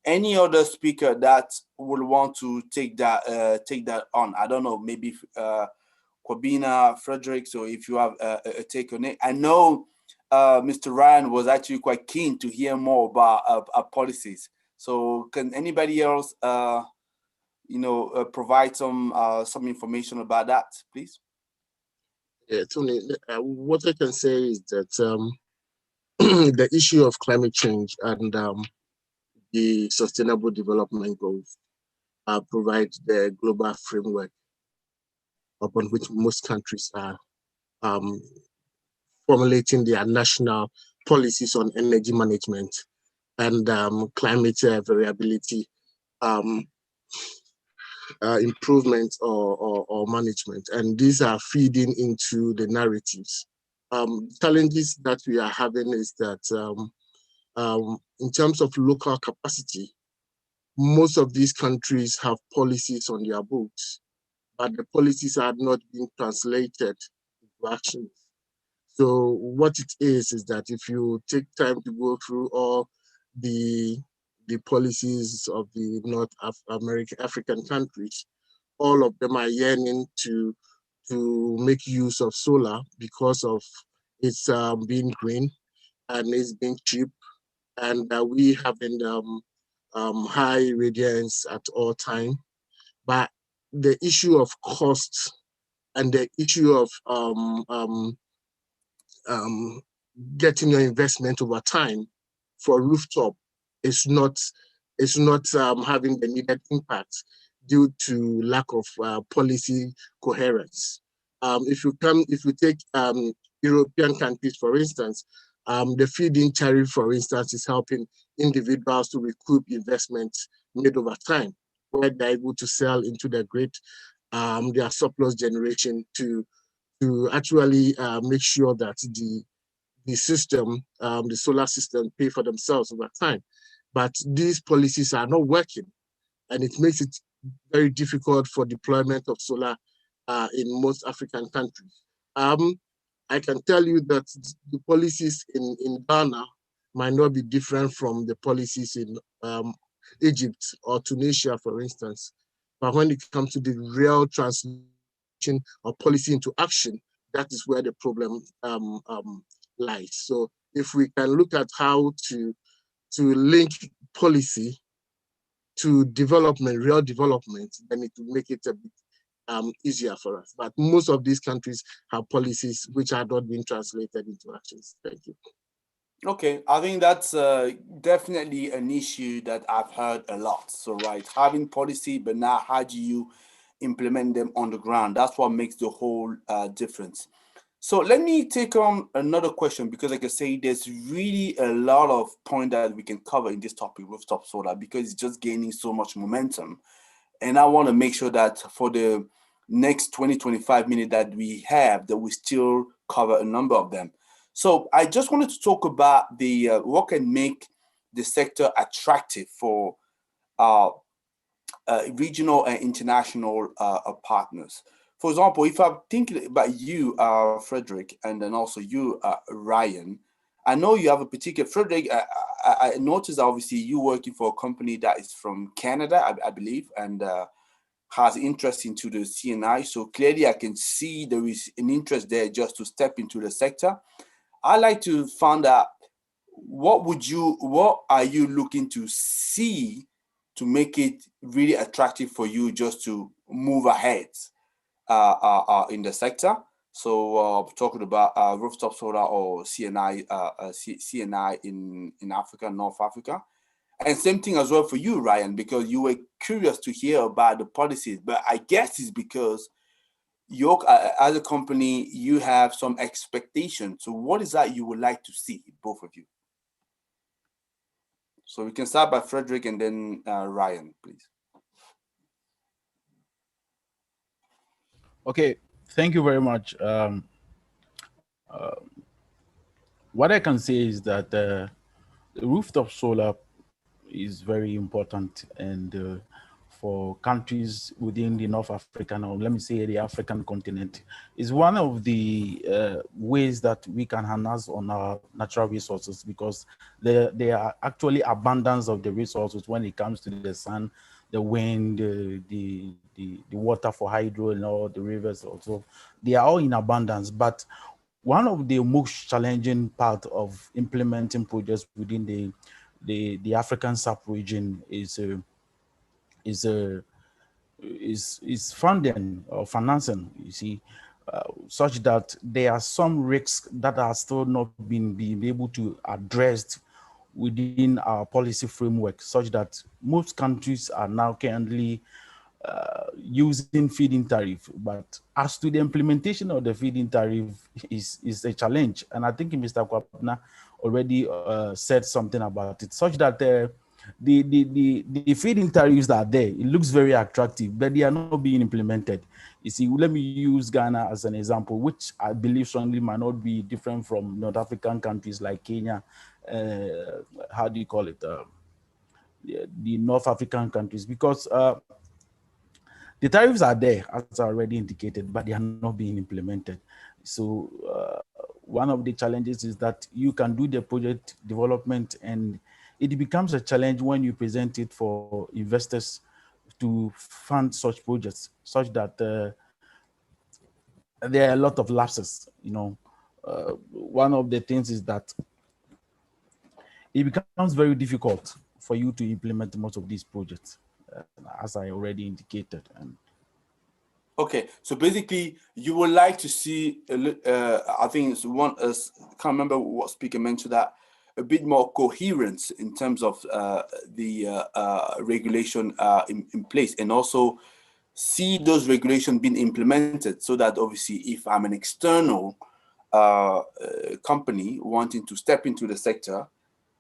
any other speaker that will want to take that on. I don't know, maybe Kwabena, Frederick, so if you have a take on it. I know Mr. Ryan was actually quite keen to hear more about our policies. So can anybody else, provide some information about that, please? Yeah, Tony, what I can say is that the issue of climate change and the Sustainable Development Goals provide the global framework upon which most countries are formulating their national policies on energy management and climate variability improvement or management. And these are feeding into the narratives. Challenges that we are having is that in terms of local capacity, most of these countries have policies on their books, but the policies are not being translated into actions. So what it is that if you take time to go through all the policies of the North African countries, all of them are yearning to make use of solar because of it's being green and it's being cheap, and we having high radiance at all time. But the issue of cost and the issue of getting your investment over time for rooftop is not having the needed impact due to lack of policy coherence. If you take European countries, for instance, the feed-in tariff, for instance, is helping individuals to recoup investments made over time, where they're able to sell into the grid their surplus generation to actually make sure that the system, the solar system, pay for themselves over time. But these policies are not working, and it makes it very difficult for deployment of solar in most African countries. I can tell you that the policies in Ghana might not be different from the policies in Egypt or Tunisia, for instance. But when it comes to the real translation of policy into action, that is where the problem lies. So if we can look at how to link policy to development, real development, then it will make it a bit easier for us. But most of these countries have policies which are not being translated into actions. Thank you. Okay, I think that's definitely an issue that I've heard a lot. So, right, having policy, but now how do you implement them on the ground? That's what makes the whole difference. So let me take on another question, because like I say, there's really a lot of points that we can cover in this topic, rooftop solar, because it's just gaining so much momentum. And I want to make sure that for the next 20-25 minutes that we have, that we still cover a number of them. So I just wanted to talk about the what can make the sector attractive for regional and international partners. For example, if I'm thinking about you, Frederick, and then also you, Ryan, I know you have a particular, Frederick, I noticed obviously you working for a company that is from Canada, I believe, and has interest into the CNI. So clearly I can see there is an interest there just to step into the sector. I'd like to find out, what are you looking to see to make it really attractive for you just to move ahead in the sector? So talking about rooftop solar or CNI, CNI in Africa, North Africa. And same thing as well for you, Ryan, because you were curious to hear about the policies. But I guess it's because your as a company, you have some expectations. So what is that you would like to see, both of you? So we can start by Frederick and then Ryan, please. Okay, thank you very much. What I can say is that the rooftop solar is very important, and for countries within the North African, or let me say the African continent, is one of the ways that we can harness on our natural resources, because there are actually abundance of the resources when it comes to the sun, the wind, the water for hydro, and all the rivers also. They are all in abundance, but one of the most challenging part of implementing projects within the African sub-region is funding or financing, you see, such that there are some risks that are still not being able to addressed within our policy framework, such that most countries are now currently using feed-in tariff, but as to the implementation of the feed-in tariff is a challenge. And I think Mr. Kwapna already said something about it, such that the feed-in tariffs that are there, it looks very attractive, but they are not being implemented. You see, let me use Ghana as an example, which I believe strongly might not be different from North African countries like Kenya. How do you call it? The North African countries, because the tariffs are there, as I already indicated, but they are not being implemented. So one of the challenges is that you can do the project development, and it becomes a challenge when you present it for investors to fund such projects, such that there are a lot of lapses. One of the things is that it becomes very difficult for you to implement most of these projects, as I already indicated. Okay, so basically, you would like to see, I think it's one, I can't remember what speaker mentioned, that a bit more coherence in terms of the regulation in place, and also see those regulations being implemented, so that obviously if I'm an external company wanting to step into the sector,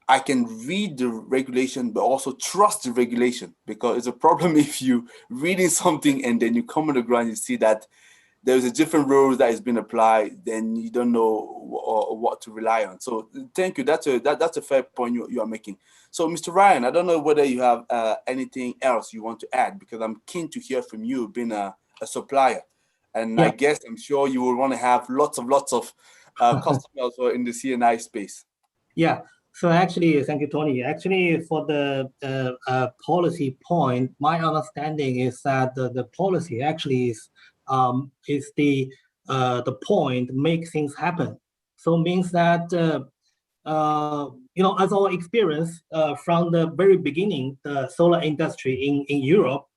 I can read the regulation, but also trust the regulation, because it's a problem if you reading something and then you come on the ground, you see that there's a different rules that is being applied, then you don't know what to rely on. So thank you. That's a fair point you are making. So Mr. Ryan, I don't know whether you have anything else you want to add, because I'm keen to hear from you, being a supplier. And yeah. I'm sure you will want to have lots of customers in the CNI space. Yeah. So actually, thank you, Tony. Actually, for the policy point, my understanding is that the policy actually is the point to make things happen. So means that as our experience from the very beginning, the solar industry in Europe,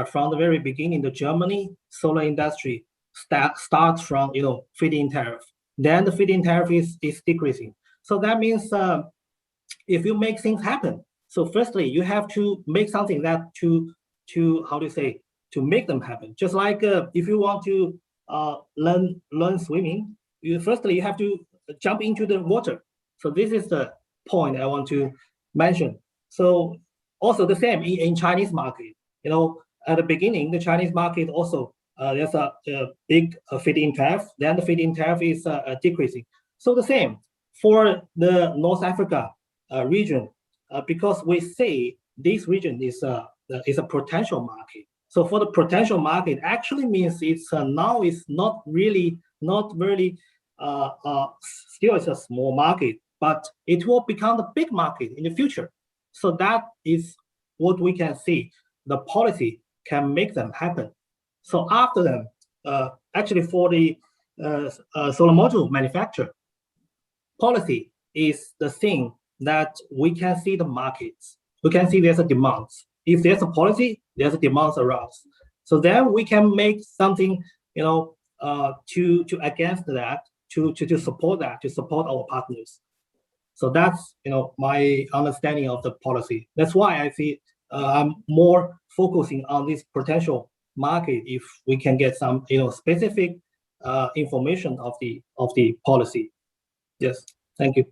from the very beginning, the Germany solar industry starts from feed-in tariff. Then the feed-in tariff is decreasing. So that means if you make things happen, so firstly you have to make something that to make them happen. Just like if you want to learn swimming, you have to jump into the water. So this is the point I want to mention. So also the same in Chinese market. At the beginning, the Chinese market also there's a big feed-in tariff. Then the feed-in tariff is decreasing. So the same for the North Africa region, because we say this region is a potential market. So for the potential market, actually means it's now is not very still it's a small market, but it will become the big market in the future. So that is what we can see. The policy can make them happen. So after them, actually for the solar module manufacturer, policy is the thing that we can see the markets. We can see there's a demand. If there's a policy, there's a demand around. So then we can make something, to against that, to support that, to support our partners. So that's my understanding of the policy. That's why I see I'm more focusing on this potential market if we can get some specific information of the policy. Yes, thank you.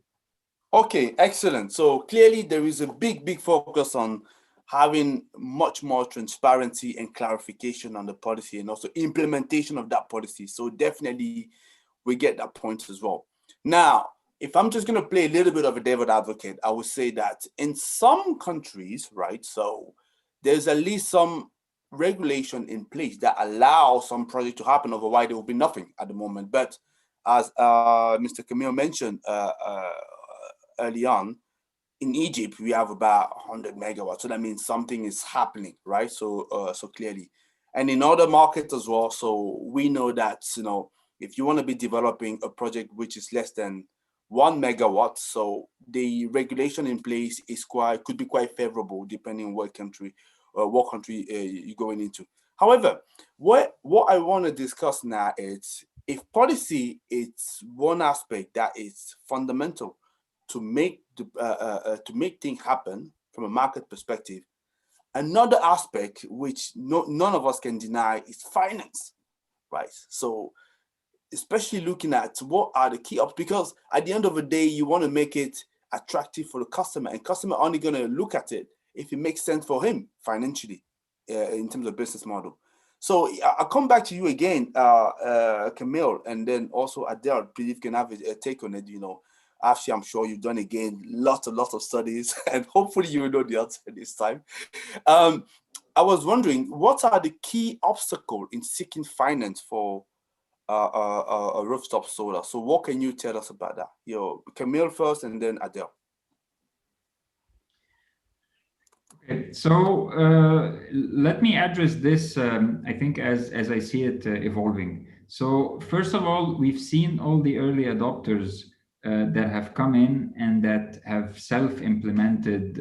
Okay, excellent. So clearly there is a big focus on having much more transparency and clarification on the policy and also implementation of that policy. So definitely we get that point as well. Now, if I'm just going to play a little bit of a devil advocate, I would say that in some countries, right, so there's at least some regulation in place that allow some project to happen, otherwise there will be nothing at the moment. But as Mr. Camille mentioned early on, in Egypt, we have about 100 megawatts. So that means something is happening, right? So clearly. And in other markets as well, so we know that, if you want to be developing a project which is less than 1 megawatt, so the regulation in place is could be quite favorable depending on what country you're going into. However, what I want to discuss now is if policy is one aspect that is fundamental to make things happen from a market perspective. Another aspect which none of us can deny is finance, right? So especially looking at what are the key ups, because at the end of the day, you want to make it attractive for the customer, and customer only going to look at it if it makes sense for him financially in terms of business model. So I'll come back to you again, Camille, and then also Adele, please you can have a take on it, Actually, I'm sure you've done again lots of studies, and hopefully you will know the answer this time. I was wondering, what are the key obstacles in seeking finance for a rooftop solar? So what can you tell us about that? Camille first, and then Adele. Okay, so let me address this. I think as I see it evolving. So first of all, we've seen all the early adopters that have come in and that have self-implemented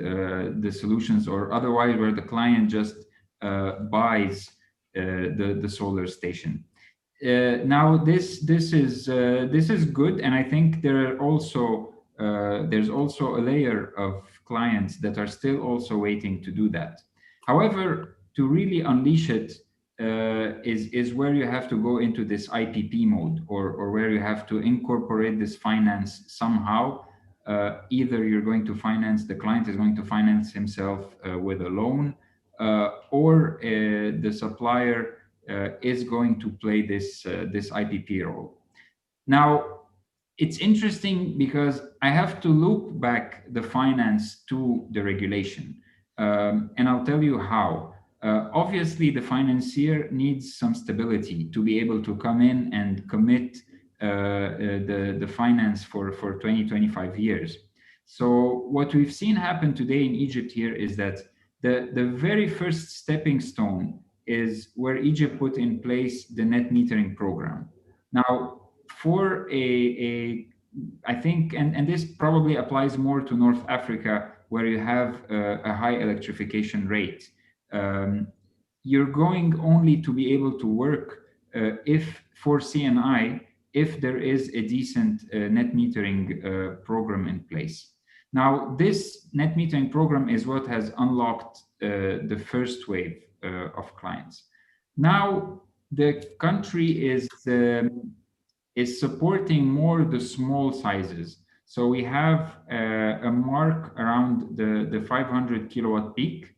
the solutions, or otherwise where the client just buys the solar station. Now this is good, and I think there's also a layer of clients that are still also waiting to do that. However, to really unleash it is where you have to go into this IPP mode, or where you have to incorporate this finance somehow. Either you're going to finance, the client is going to finance himself with a loan, or the supplier is going to play this IPP role. Now, it's interesting because I have to loop back the finance to the regulation, and I'll tell you how. Obviously, the financier needs some stability to be able to come in and commit the finance for 20-25 years. So what we've seen happen today in Egypt here is that the very first stepping stone is where Egypt put in place the net metering program. Now, for I think, and this probably applies more to North Africa, where you have a high electrification rate. You're going only to be able to work if for CNI, if there is a decent net metering program in place. Now, this net metering program is what has unlocked the first wave of clients. Now, the country is supporting more the small sizes. So we have a mark around the 500 kilowatt peak.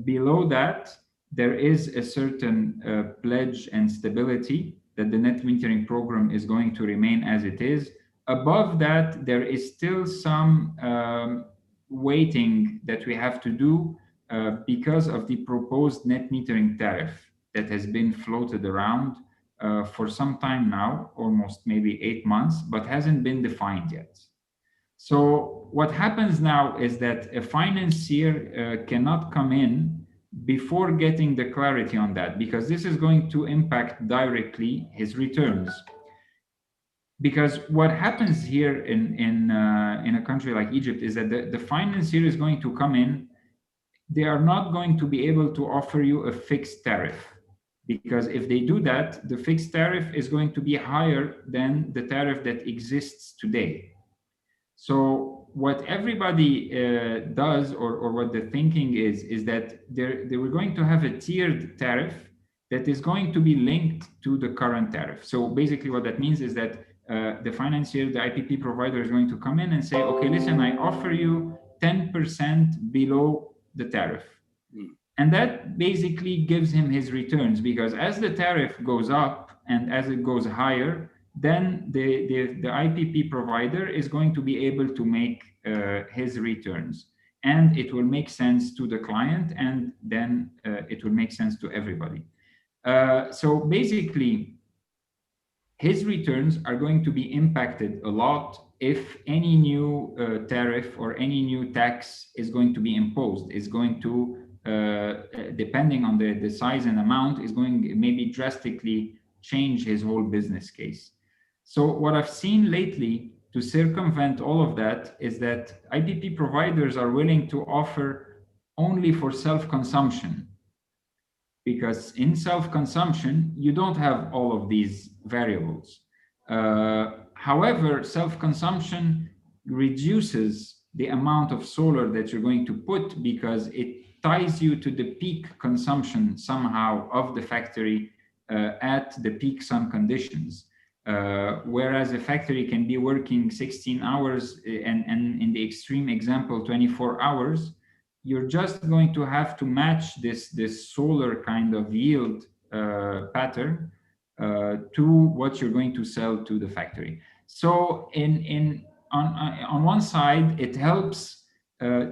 Below that, there is a certain pledge and stability that the net metering program is going to remain as it is. Above that, there is still some waiting that we have to do because of the proposed net metering tariff that has been floated around for some time now, almost maybe 8 months, but hasn't been defined yet. So what happens now is that a financier cannot come in before getting the clarity on that, because this is going to impact directly his returns. Because what happens here in a country like Egypt is that the financier is going to come in. They are not going to be able to offer you a fixed tariff, because if they do that, the fixed tariff is going to be higher than the tariff that exists today. So what everybody does, or what the thinking is that they were going to have a tiered tariff that is going to be linked to the current tariff. So basically what that means is that the financier, the IPP provider is going to come in and say, okay, listen, I offer you 10% below the tariff. And that basically gives him his returns, because as the tariff goes up and as it goes higher, then the IPP provider is going to be able to make his returns. And it will make sense to the client, and then it will make sense to everybody. So basically, his returns are going to be impacted a lot if any new tariff or any new tax is going to be imposed. Is going to, depending on the size and amount, is going maybe drastically change his whole business case. So what I've seen lately to circumvent all of that is that IPP providers are willing to offer only for self-consumption, because in self-consumption, you don't have all of these variables. However, self-consumption reduces the amount of solar that you're going to put, because it ties you to the peak consumption somehow of the factory at the peak sun conditions. Whereas a factory can be working 16 hours and in the extreme example, 24 hours, you're just going to have to match this solar kind of yield pattern to what you're going to sell to the factory. So on one side, it helps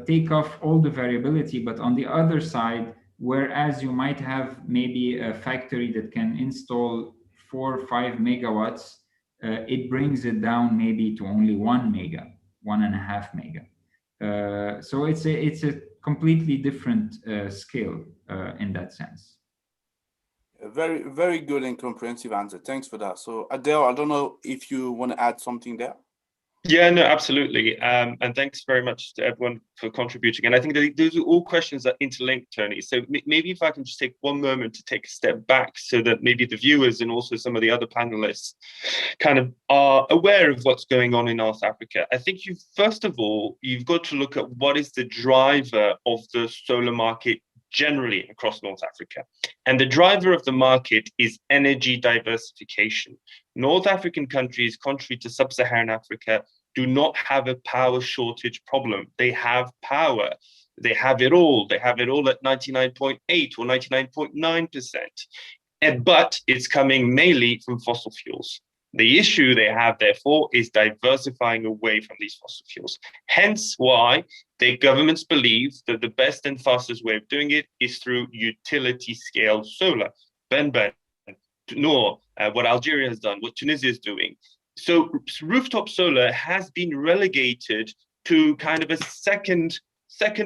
take off all the variability, but on the other side, whereas you might have maybe a factory that can install 4 or 5 megawatts, it brings it down maybe to only 1 mega, 1.5 mega. So it's a completely different scale in that sense. A very, very good and comprehensive answer. Thanks for that. So Adele, I don't know if you want to add something there. Yeah, no, absolutely. And thanks very much to everyone for contributing. And I think that those are all questions that interlink, Tony. So maybe if I can just take one moment to take a step back, so that maybe the viewers and also some of the other panelists kind of are aware of what's going on in North Africa. I think first of all, you've got to look at what is the driver of the solar market generally across North Africa. And the driver of the market is energy diversification. North African countries, contrary to sub-Saharan Africa, do not have a power shortage problem. They have power. They have it all. They have it all at 99.8 or 99.9%. But it's coming mainly from fossil fuels. The issue they have, therefore, is diversifying away from these fossil fuels. Hence why the governments believe that the best and fastest way of doing it is through utility-scale solar. Noor, what Algeria has done, what Tunisia is doing. So rooftop solar has been relegated to kind of a second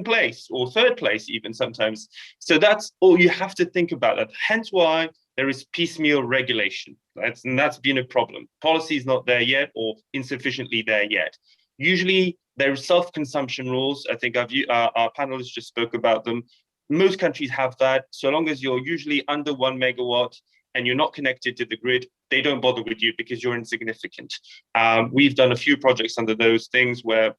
place or third place even sometimes. So that's all you have to think about that. Hence why there is piecemeal regulation. And that's been a problem. Policy is not there yet or insufficiently there yet. Usually there are self-consumption rules. I think our panelists just spoke about them. Most countries have that. So long as you're usually under 1 megawatt and you're not connected to the grid, they don't bother with you because you're insignificant. We've done a few projects under those things where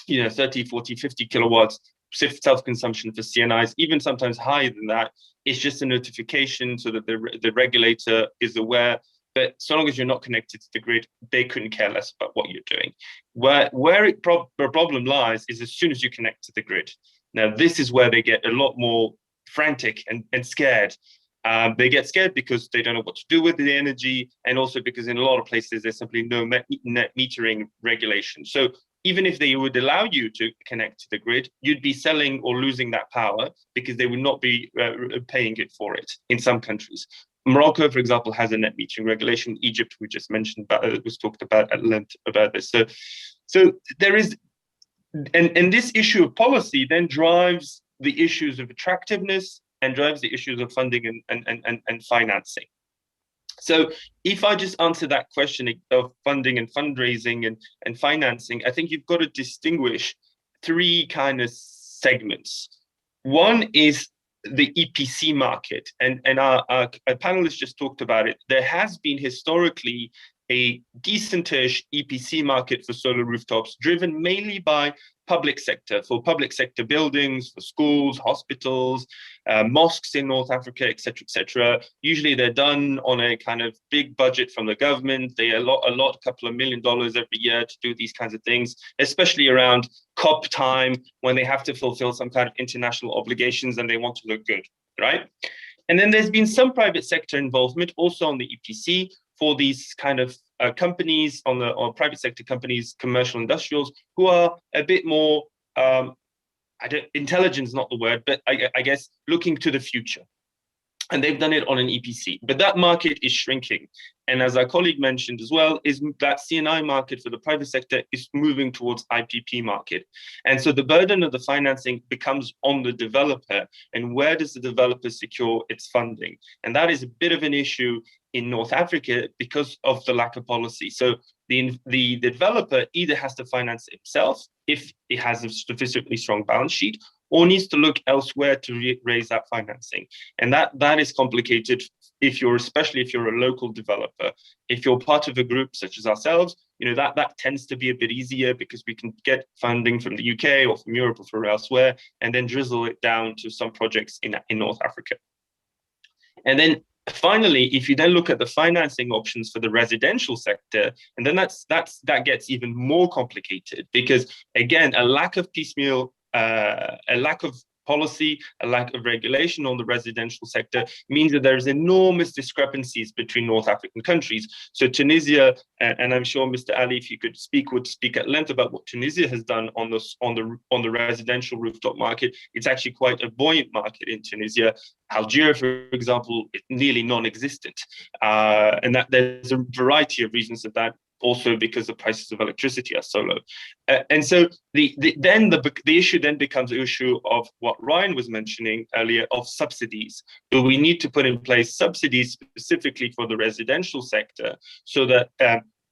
30, 40, 50 kilowatts self-consumption for CNIs, even sometimes higher than that. It's just a notification so that the regulator is aware. But so long as you're not connected to the grid, they couldn't care less about what you're doing. Where the problem lies is as soon as you connect to the grid. Now, this is where they get a lot more frantic and scared. They get scared because they don't know what to do with the energy, and also because in a lot of places there's simply no net metering regulation. So even if they would allow you to connect to the grid, you'd be selling or losing that power because they would not be paying it for it in some countries. Morocco, for example, has a net metering regulation. Egypt, we just mentioned, was talked about at length about this. So there is, and this issue of policy then drives the issues of attractiveness and drives the issues of funding and financing. So if I just answer that question of funding and fundraising and financing, I think you've got to distinguish 3 kind of segments. One is the EPC market, and our panelists just talked about it. There has been historically a decentish EPC market for solar rooftops, driven mainly by public sector, for public sector buildings, for schools, hospitals, mosques in North Africa, et cetera. Usually they're done on a kind of big budget from the government. They allot a couple of $1 million every year to do these kinds of things, especially around COP time, when they have to fulfill some kind of international obligations and they want to look good, right? And then there's been some private sector involvement also on the EPC for these kind of companies, on private sector companies, commercial industrials, who are a bit more, intelligence is not the word, but I guess looking to the future. And they've done it on an EPC, but that market is shrinking. And as our colleague mentioned as well, is that C&I market for the private sector is moving towards IPP market. And so the burden of the financing becomes on the developer. And where does the developer secure its funding? And that is a bit of an issue in North Africa because of the lack of policy. So the developer either has to finance it himself if it has a sufficiently strong balance sheet, or needs to look elsewhere to raise that financing. And that is complicated especially if you're a local developer. If you're part of a group such as ourselves, that tends to be a bit easier because we can get funding from the UK or from Europe or from elsewhere, and then drizzle it down to some projects in North Africa. And then finally, if you then look at the financing options for the residential sector, and then that gets even more complicated because, again, a lack of piecemeal, a lack of policy, a lack of regulation on the residential sector means that there's enormous discrepancies between North African countries. So Tunisia, and I'm sure Mr. Ali, if you could would speak at length about what Tunisia has done on the residential rooftop market. It's actually quite a buoyant market in Tunisia. Algeria, for example, is nearly non-existent, and that there's a variety of reasons of that. Also because the prices of electricity are so low. And so the issue then becomes the issue of what Ryan was mentioning earlier of subsidies. Do we need to put in place subsidies specifically for the residential sector so that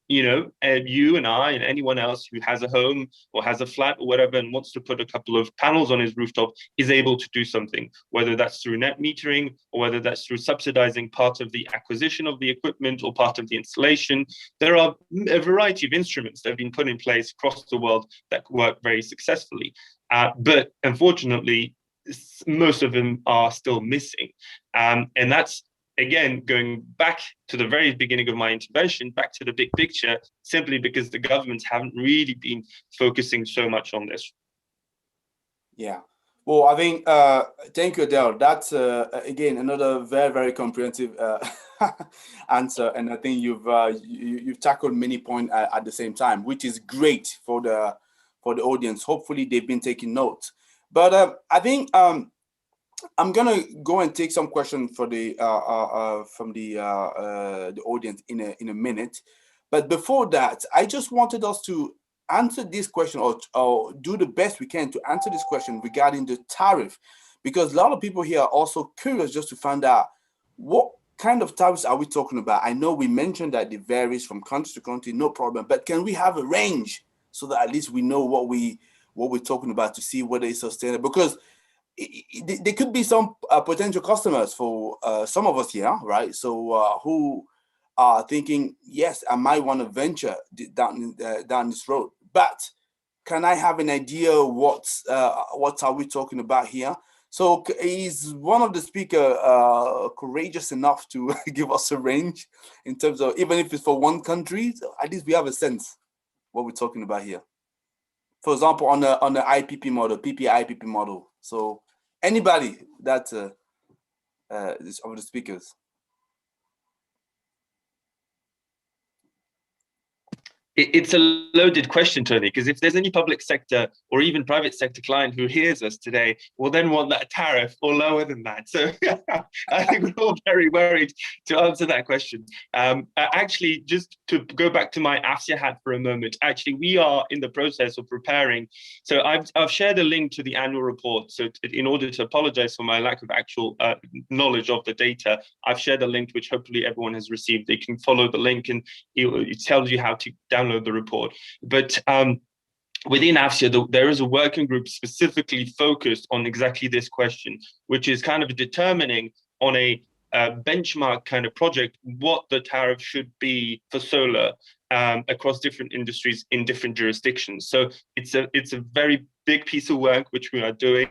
you and I and anyone else who has a home or has a flat or whatever and wants to put a couple of panels on his rooftop is able to do something, whether that's through net metering or whether that's through subsidizing part of the acquisition of the equipment or part of the installation. There are a variety of instruments that have been put in place across the world that work very successfully. But unfortunately, most of them are still missing. And that's, again, going back to the very beginning of my intervention, back to the big picture, simply because the governments haven't really been focusing so much on this. Yeah. Well, I think, thank you, Adele. That's, again, another very, very comprehensive answer. And I think you've tackled many points at the same time, which is great for the audience. Hopefully, they've been taking notes. But I think I'm gonna go and take some questions for from the audience in a minute. But before that, I just wanted us to answer this question or do the best we can to answer this question regarding the tariff, because a lot of people here are also curious just to find out what kind of tariffs are we talking about. I know we mentioned that it varies from country to country, no problem, but can we have a range so that at least we know what we're talking about to see whether it's sustainable? Because there could be some potential customers for some of us here, right? So who are thinking, yes, I might want to venture down this road, but can I have an idea what are we talking about here? So is one of the speakers courageous enough to give us a range in terms of, even if it's for one country, so at least we have a sense what we're talking about here. For example, on the IPP model, PPI-IPP model. So anybody that is of the speakers. It's a loaded question, Tony, because if there's any public sector or even private sector client who hears us today, will then want that tariff or lower than that. So I think we're all very worried to answer that question. Actually, just to go back to my AFSIA hat for a moment, actually, we are in the process of preparing. So I've shared a link to the annual report. So in order to apologize for my lack of actual knowledge of the data, I've shared a link which hopefully everyone has received. They can follow the link and it tells you how to download the report. But within AFSIA, there is a working group specifically focused on exactly this question, which is kind of determining on a benchmark kind of project what the tariff should be for solar across different industries in different jurisdictions. So it's a very big piece of work which we are doing,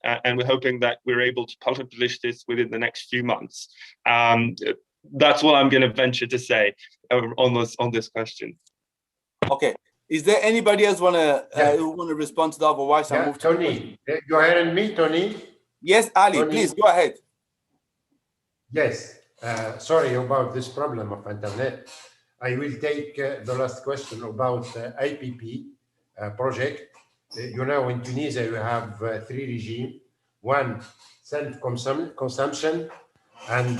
and we're hoping that we're able to publish this within the next few months. That's what I'm going to venture to say on this question. Okay. Is there anybody else who want to respond to that? Otherwise, I'll move to Tony. You hearing me, Tony? Yes, Ali, Tony? please go ahead. Yes. Sorry about this problem of internet. I will take the last question about IPP project. You know, in Tunisia, you have three regimes. One, self-consumption, and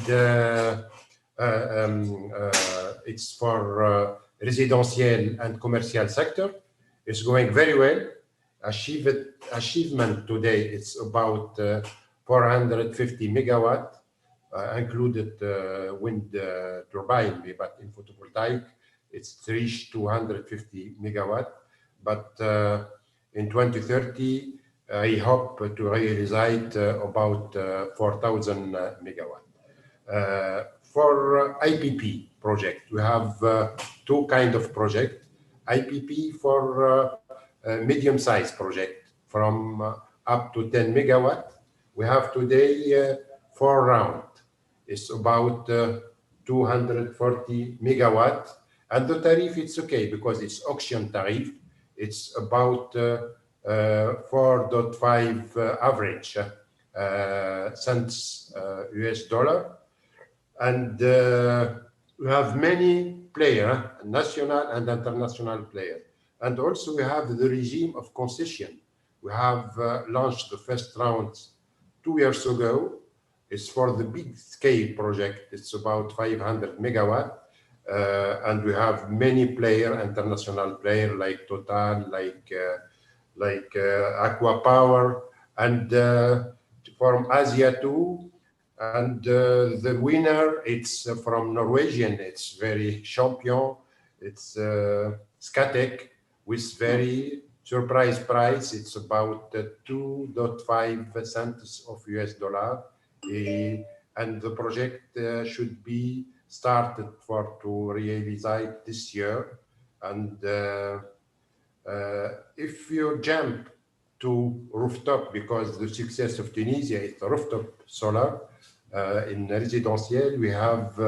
it's for residential and commercial sector. It's going very well. Achievement today, it's about 450 megawatt, included wind turbine, but in photovoltaic, it's reached 250 megawatt. But in 2030, I hope to realize about 4,000 megawatt. For IPP project, we have two kind of project. IPP for medium-sized project from up to 10 megawatt. We have today 4 rounds. It's about 240 megawatt, and the tariff, it's okay because it's auction tariff. It's about 4.5 average cents US dollar, and we have many players, national and international players, and also we have the regime of concession. We have launched the first round 2 years ago. It's for the big scale project. It's about 500 megawatt. And we have many players, international players like Total, like Aqua Power, and from Asia too. And the winner, it's from Norwegian. It's very champion. It's Scatec with very surprise price. It's about 2.5 cents of US dollar. And the project should be started to realize this year. And if you jump to rooftop, because the success of Tunisia is the rooftop solar, in residential, we have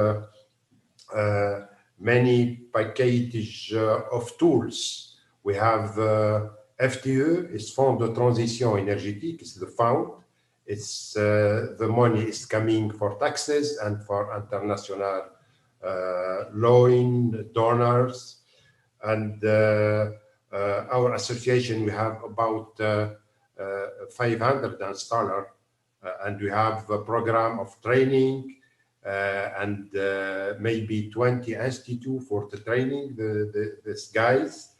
many package of tools. We have FTE, it's Fonds de Transition Énergétique, it's the fund. It's the money is coming for taxes and for international loan donors, and our association, we have about 500 installers, and we have a program of training and maybe 20 institutes for the training these guys,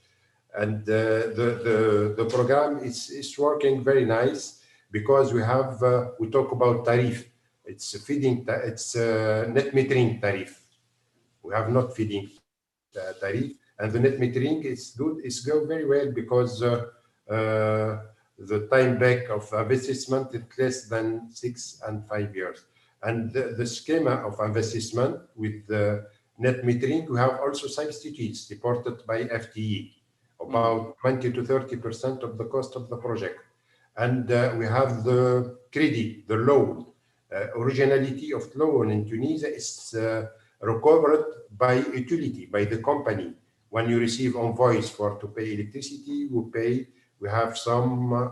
and the program is working very nice. Because we have, we talk about tariff. It's feeding, it's net metering tariff. We have not feeding tariff, and the net metering is good. It's go very well because the time back of investment is less than 6 and 5 years. And the schema of investment with the net metering, we have also substitutes supported by FTE, about 20 to 30% of the cost of the project. And we have the credit, the loan. Originality of loan in Tunisia is recovered by utility, by the company. When you receive invoice for to pay electricity, we have some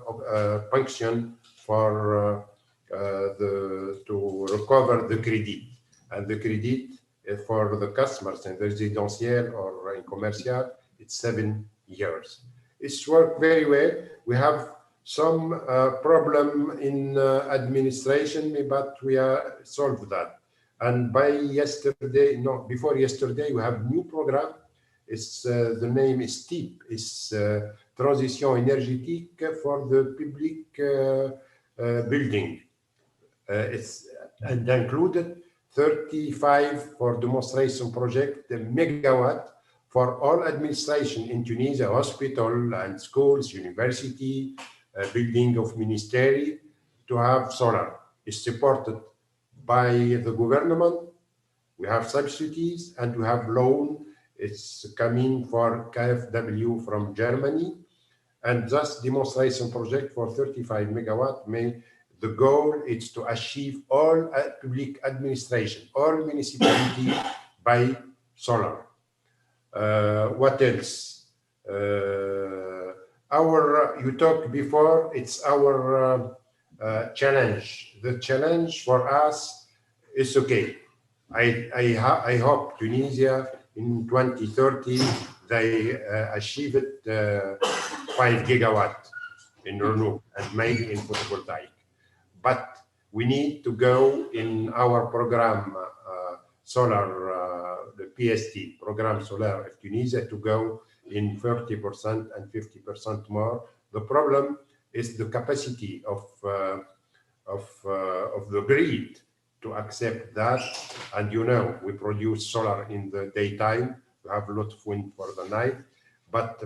function for to recover the credit. And the credit for the customers in residential or in commercial, it's 7 years. It's worked very well. We have some problem in administration, but we are solved that. And by yesterday, no, before yesterday, we have new program. It's the name is TIP, is Transition Énergétique for the public building. It's and included 35 for demonstration project, megawatt for all administration in Tunisia, hospital and schools, university, building of ministry to have solar. Is supported by the government. We have subsidies and we have loan. It's coming for KfW from Germany. And just demonstration project for 35 megawatt. The goal is to achieve all public administration, all municipality by solar. What else? You talked before, it's our challenge. The challenge for us is okay. I hope Tunisia in 2030, they achieve it 5 gigawatt in renewable and maybe in photovoltaic. But we need to go in our program, solar, the PST, program solar of Tunisia, to go in 30% and 50% more. The problem is the capacity of the grid to accept that. And you know, we produce solar in the daytime. We have a lot of wind for the night. But the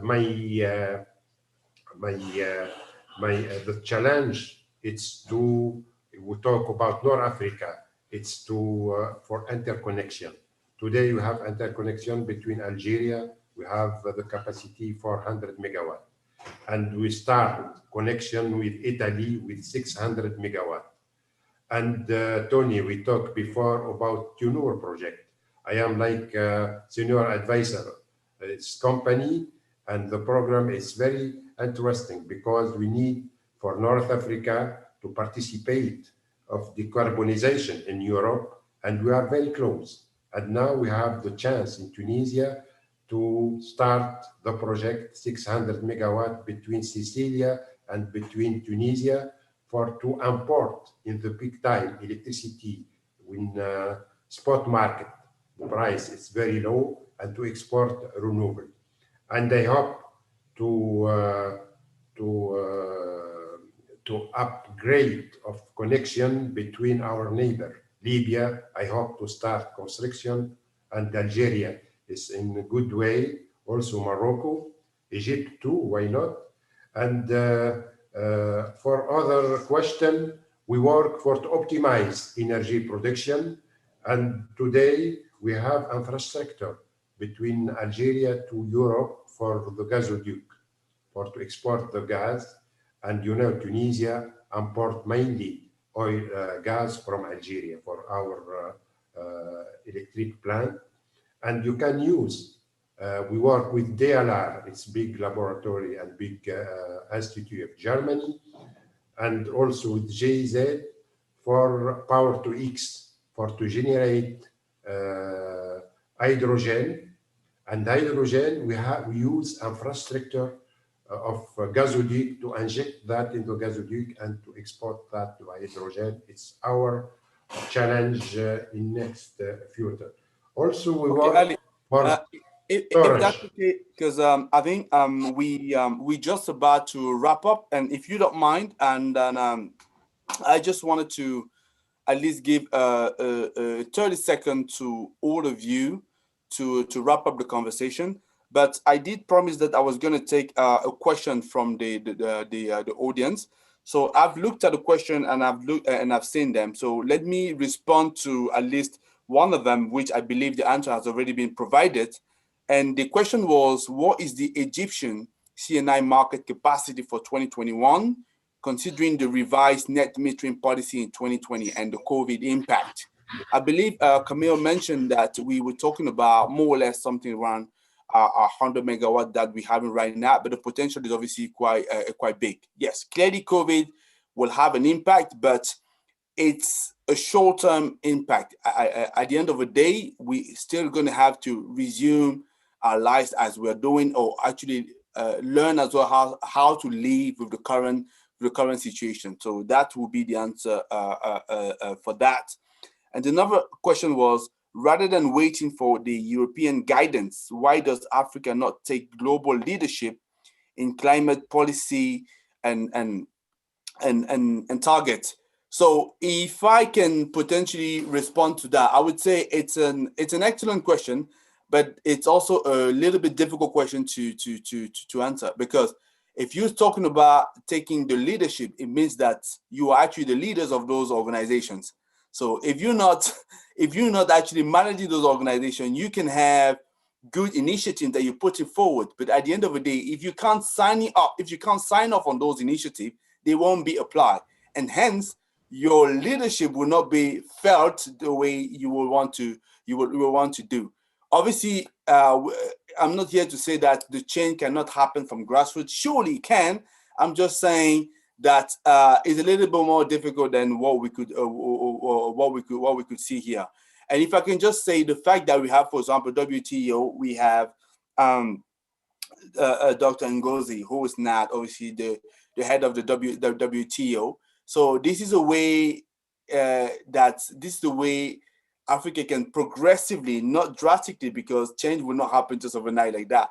challenge is to, we talk about North Africa, it's to for interconnection. Today we have interconnection between Algeria, we have the capacity 400 megawatt. And we start connection with Italy with 600 megawatt. And Tony, we talked before about Tunur project. I am like senior advisor. It's company, and the program is very interesting because we need for North Africa to participate of decarbonization in Europe, and we are very close. And now we have the chance in Tunisia to start the project 600 megawatt between Sicilia and between Tunisia to import in the peak time electricity when spot market price is very low, and to export renewable. And I hope to upgrade of connection between our neighbor Libya. I hope to start construction, and Algeria is in a good way. Also Morocco, Egypt too. Why not? And for other question, we work for to optimize energy production. And today we have infrastructure between Algeria to Europe for the gasoduct, for to export the gas. And you know, Tunisia import mainly oil, gas from Algeria for our electric plant. And you can use, we work with DLR, it's big laboratory and big institute of Germany, and also with GZ for power to X, for to generate hydrogen. And hydrogen, we use infrastructure of gasoduct to inject that into gasoduct and to export that to hydrogen. It's our challenge in next future. Also, we work Ali, for if that's okay, because I think we just about to wrap up, and if you don't mind, and then I just wanted to at least give 30 seconds to all of you to wrap up the conversation. But I did promise that I was going to take a question from the audience. So I've looked at the question and I've seen them. So let me respond to at least one of them, which I believe the answer has already been provided. And the question was, what is the Egyptian CNI market capacity for 2021, considering the revised net metering policy in 2020 and the COVID impact? I believe Camille mentioned that we were talking about more or less something around 100 megawatt that we have right now, but the potential is obviously quite big. Yes, clearly COVID will have an impact, but it's a short-term impact. At the end of the day, we still going to have to resume our lives as we're doing, or actually learn as well how to live with the current situation. So that will be the answer for that. And another question was, rather than waiting for the European guidance, why does Africa not take global leadership in climate policy and target? So if I can potentially respond to that, I would say it's an excellent question, but it's also a little bit difficult question to answer, because if you're talking about taking the leadership, it means that you are actually the leaders of those organizations. So if you're not actually managing those organizations, you can have good initiatives that you're putting forward, but at the end of the day, if you can't sign off on those initiatives, they won't be applied, and hence your leadership will not be felt the way you will want to do. Obviously, I'm not here to say that the change cannot happen from grassroots. Surely it can. I'm just saying that it's a little bit more difficult than what we could see here. And if I can just say, the fact that we have, for example, WTO, we have Dr. Ngozi, who is not obviously the head of the WTO. So this is a way Africa can progressively, not drastically, because change will not happen just overnight like that,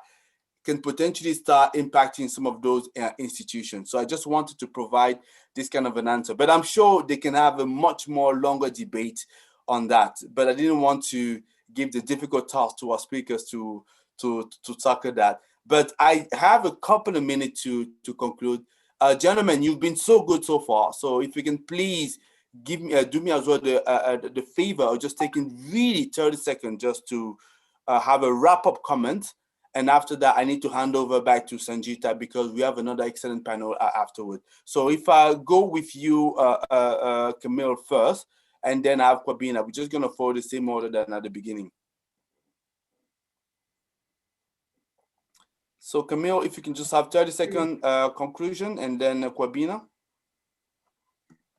can potentially start impacting some of those institutions. So I just wanted to provide this kind of an answer, but I'm sure they can have a much more longer debate on that. But I didn't want to give the difficult task to our speakers to tackle that. But I have a couple of minutes to conclude. Gentlemen, you've been so good so far. So if you can please give me, do me as well the favor of just taking really 30 seconds just to have a wrap-up comment. And after that, I need to hand over back to Sanjita because we have another excellent panel afterward. So if I go with you, Camille, first, and then I have Kwabena, we're just going to follow the same order than at the beginning. So Camille, if you can just have 30-second conclusion, and then Kwabena.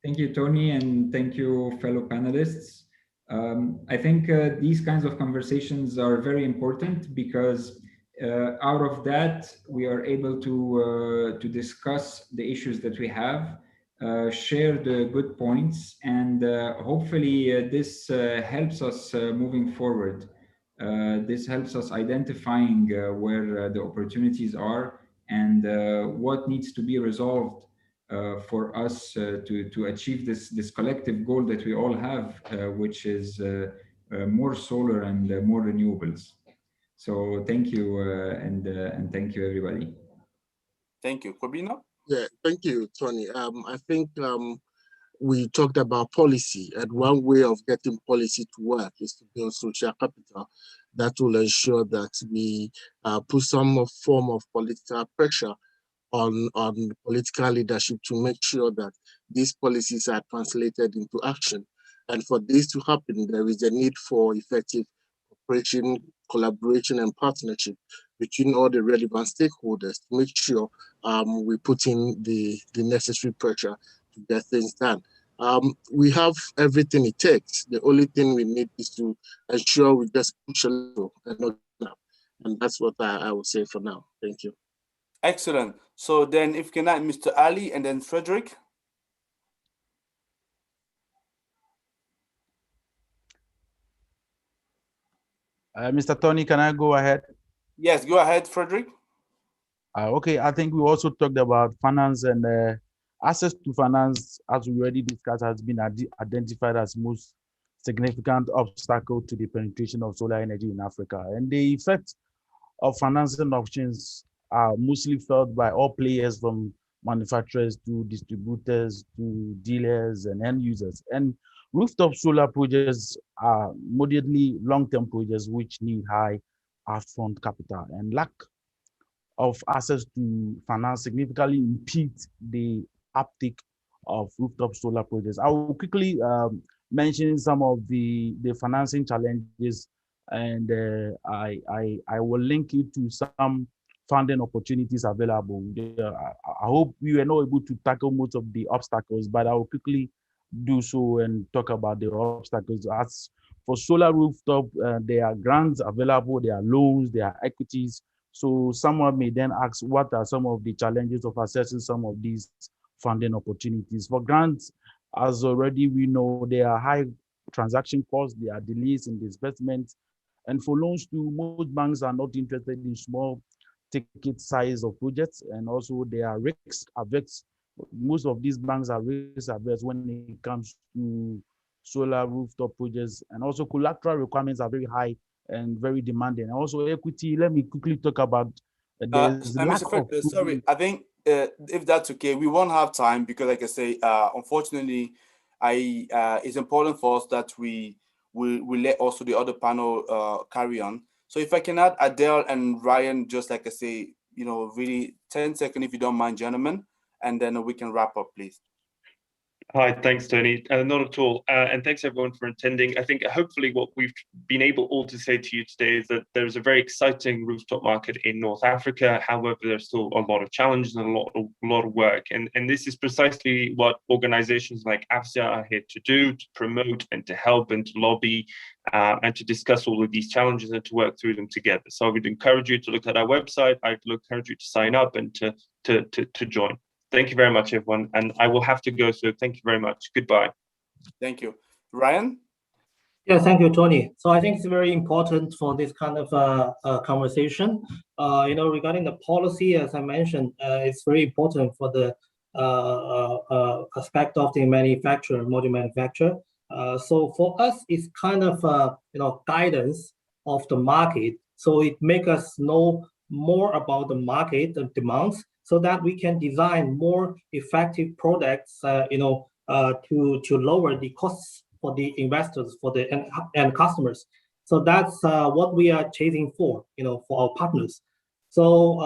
Thank you, Tony, and thank you, fellow panelists. I think these kinds of conversations are very important because out of that, we are able to discuss the issues that we have, share the good points, and hopefully this helps us moving forward. This helps us identifying where the opportunities are and what needs to be resolved for us to achieve this collective goal that we all have, which is more solar and more renewables. So thank you, and thank you, everybody. Thank you. Kwabena? Yeah, thank you, Tony. I think we talked about policy, and one way of getting policy to work is to build social capital that will ensure that we put some form of political pressure on political leadership to make sure that these policies are translated into action. And for this to happen, there is a need for effective cooperation, collaboration, and partnership between all the relevant stakeholders to make sure we put in the necessary pressure to get things done. We have everything it takes. The only thing we need is to ensure we just push a little and not enough. And that's what I would say for now. Thank you. Excellent. So then if can I, Mr. Ali, and then Frederick. Mr. Tony, can I go ahead? Yes, go ahead, Frederick. Okay, I think we also talked about finance, and access to finance, as we already discussed, has been identified as most significant obstacle to the penetration of solar energy in Africa. And the effect of financing options are mostly felt by all players, from manufacturers to distributors to dealers and end users. And rooftop solar projects are moderately long-term projects which need high upfront capital, and lack of access to finance significantly impedes the uptake of rooftop solar projects. I will quickly mention some of the financing challenges, and I will link you to some funding opportunities available. I hope we were not able to tackle most of the obstacles, but I will quickly do so and talk about the obstacles. As for solar rooftop, there are grants available, there are loans, there are equities. So someone may then ask, what are some of the challenges of accessing some of these funding opportunities? For grants, as already we know, there are high transaction costs, there are delays in disbursements. And for loans too, most banks are not interested in small ticket size of projects, and also there are risk averse. Most of these banks are risk averse when it comes to solar rooftop projects, and also collateral requirements are very high and very demanding. And also equity, let me quickly talk about there's lack of sorry, I think if that's okay, we won't have time because, like I say, unfortunately, it's important for us that we let also the other panel carry on. So if I can add Adele and Ryan, just like I say, really 10 seconds, if you don't mind, gentlemen, and then we can wrap up, please. Hi, thanks, Tony. Not at all. And thanks everyone for attending. I think hopefully what we've been able all to say to you today is that there's a very exciting rooftop market in North Africa. However, there's still a lot of challenges and a lot of work. And this is precisely what organizations like AFSA are here to do, to promote and to help and to lobby and to discuss all of these challenges and to work through them together. So I would encourage you to look at our website. I'd encourage you to sign up and to join. Thank you very much, everyone. And I will have to go, so thank you very much. Goodbye. Thank you. Ryan? Yeah, thank you, Tony. So I think it's very important for this kind of conversation. Regarding the policy, as I mentioned, it's very important for the aspect of the module manufacturer. So for us, it's kind of guidance of the market. So it makes us know more about the market demands, so that we can design more effective products, to lower the costs for the investors, for the end customers. So that's what we are chasing for, for our partners. So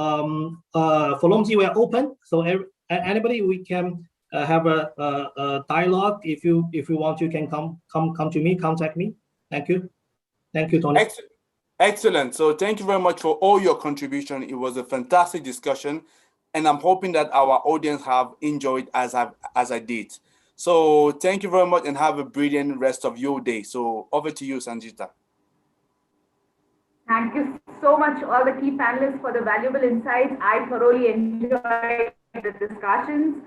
for LOMG, we are open. So anybody, we can have a dialogue. If you want, you can come to me, contact me. Thank you. Thank you, Tony. Excellent. So thank you very much for all your contribution. It was a fantastic discussion. And I'm hoping that our audience have enjoyed as I did. So thank you very much and have a brilliant rest of your day. So over to you, Sanjita. Thank you so much, all the key panelists, for the valuable insights. I thoroughly enjoyed the discussions.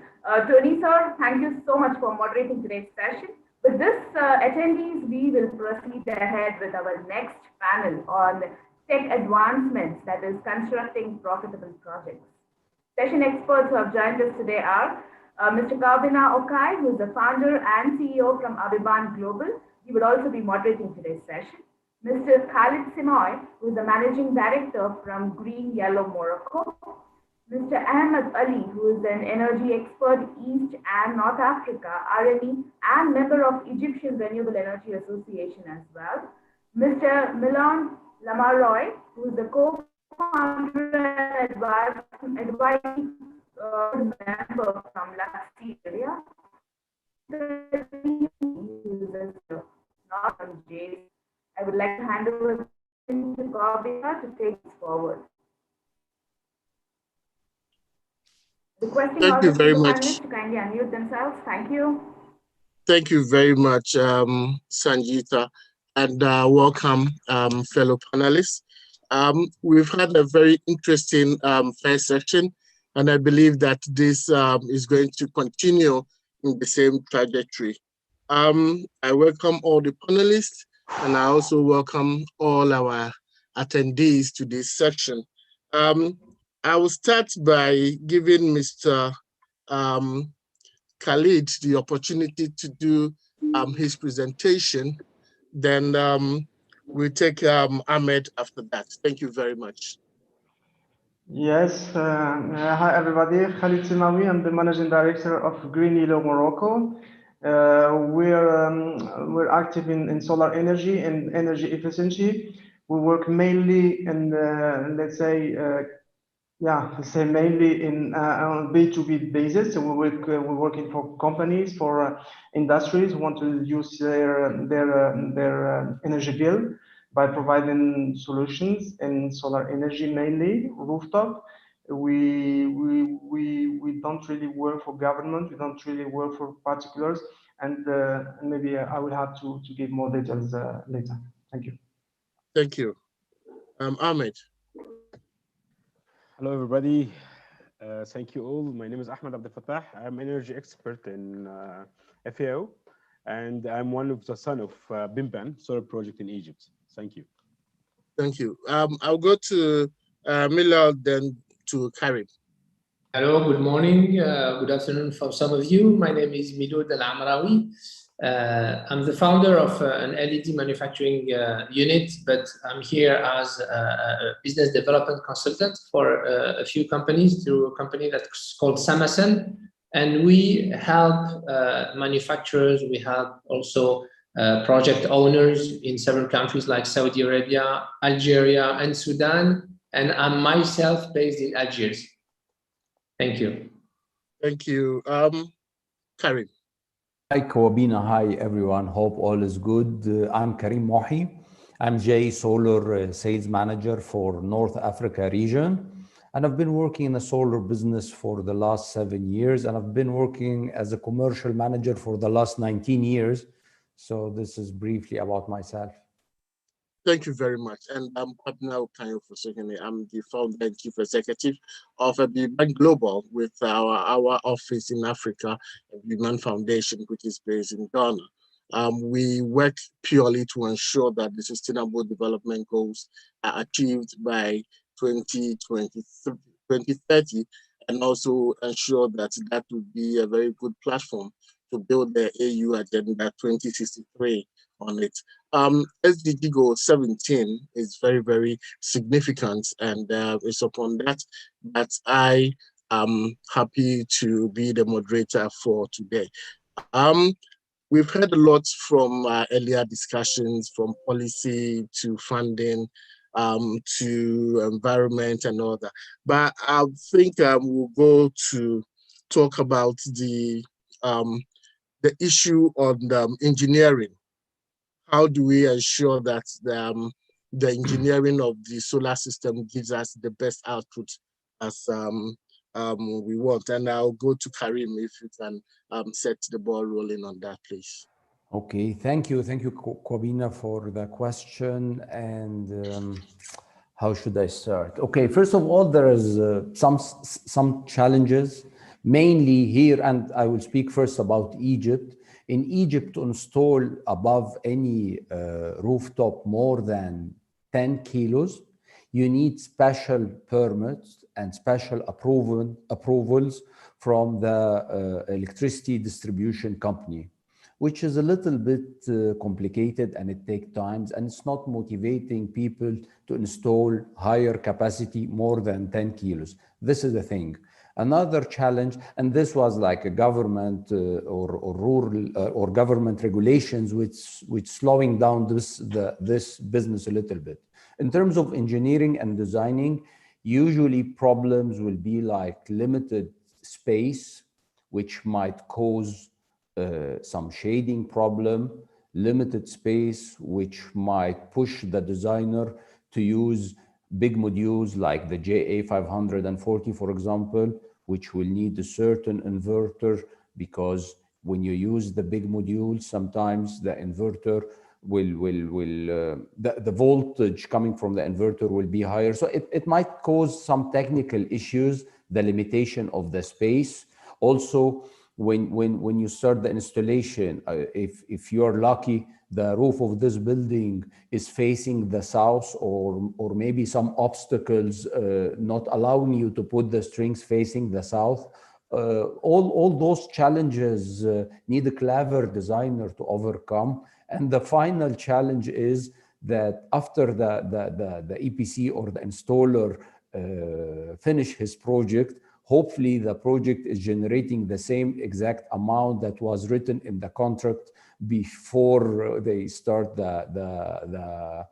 Tony, sir, thank you so much for moderating today's session. With this, attendees, we will proceed ahead with our next panel on tech advancements, that is constructing profitable projects. Session experts who have joined us today are Mr. Karbina Okai, who is the founder and CEO from Abiban Global. He will also be moderating today's session. Mr. Khalid Simoy, who is the managing director from Green Yellow Morocco. Mr. Ahmed Ali, who is an energy expert East and North Africa, RME, and member of Egyptian Renewable Energy Association as well. Mr. Milan Lamaroy, who is the co-founder and advising member from Algeria. I would like to hand over to Karbina to take this forward. Requesting all the panelists to kindly unmute themselves. Thank you. Thank you very much, Sanjita, and welcome, fellow panelists. We've had a very interesting first section, and I believe that this is going to continue in the same trajectory. I welcome all the panelists, and I also welcome all our attendees to this section. I will start by giving Mr. Khalid the opportunity to do his presentation. Then we'll take Ahmed after that. Thank you very much. Yes, hi everybody. Khalid Simawi, I'm the managing director of Green Yellow Morocco. We're active in solar energy and energy efficiency. We work mainly in, mainly in on B2B basis. So we're working for companies, for industries who want to reduce their energy bill by providing solutions in solar energy, mainly rooftop. We don't really work for government. We don't really work for particulars. And maybe I will have to give more details later. Thank you. Thank you. Ahmed. Hello, everybody. Thank you all. My name is Ahmed Abdel Fattah. I'm an energy expert in FAO, and I'm one of the son of Bimban solar project in Egypt. Thank you. Thank you. I'll go to Milal, then to Karim. Hello, good morning, good afternoon for some of you. My name is Milud Al-Amraoui. I'm the founder of an LED manufacturing unit, but I'm here as a business development consultant for a few companies through a company that's called Samasen. And we help manufacturers, we help also project owners in several countries like Saudi Arabia, Algeria, and Sudan. And I'm myself based in Algiers. Thank you. Thank you. Karim. Hi, Kwabina. Hi, everyone. Hope all is good. I'm Karim Mohi. I'm J Solar Sales Manager for North Africa region. And I've been working in the solar business for the last 7 years. And I've been working as a commercial manager for the last 19 years. So this is briefly about myself. Thank you very much. And I'm Kwabina Okanyo Fosogene. I'm the founder and chief executive of Bank Global with our office in Africa, the Man Foundation, which is based in Ghana. We work purely to ensure that the sustainable development goals are achieved by 2030, and also ensure that that would be a very good platform to build the AU Agenda 2063 on it. SDG goal 17 is very, very significant, and it's upon that I am happy to be the moderator for today. We've heard a lot from earlier discussions, from policy to funding, to environment and all that. But I think we'll go to talk about the issue on engineering. How do we ensure that the engineering of the solar system gives us the best output as we want? And I'll go to Karim if you can set the ball rolling on that, please. Okay, thank you, Kwabina, for the question. And how should I start? Okay, first of all, there is some challenges, mainly here, and I will speak first about Egypt. In Egypt, to install above any rooftop more than 10 kilos, you need special permits and special approvals from the electricity distribution company, which is a little bit complicated, and it takes time, and it's not motivating people to install higher capacity more than 10 kilos. This is the thing. Another challenge, and this was like a government or rural or government regulations, which slowing down this business a little bit. In terms of engineering and designing, usually problems will be like limited space, which might cause some shading problem, limited space, which might push the designer to use big modules like the JA540, for example, which will need a certain inverter, because when you use the big module, sometimes the inverter the voltage coming from the inverter will be higher. So it might cause some technical issues, the limitation of the space. Also, when you start the installation, if you're lucky, the roof of this building is facing the south, or maybe some obstacles not allowing you to put the strings facing the south. All those challenges need a clever designer to overcome. And the final challenge is that after the EPC or the installer finish his project, hopefully the project is generating the same exact amount that was written in the contract before they start the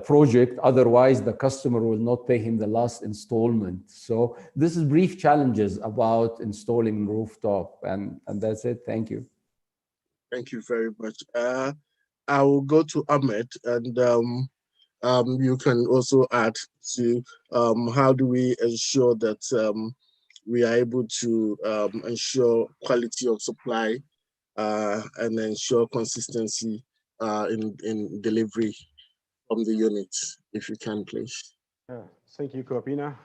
project. Otherwise, the customer will not pay him the last installment. So this is brief challenges about installing rooftop, and that's it. Thank you. Thank you very much. I will go to Ahmed, and you can also add to how do we ensure that we are able to ensure quality of supply and ensure consistency in delivery from the unit, if you can, please. Thank you, Kwabina.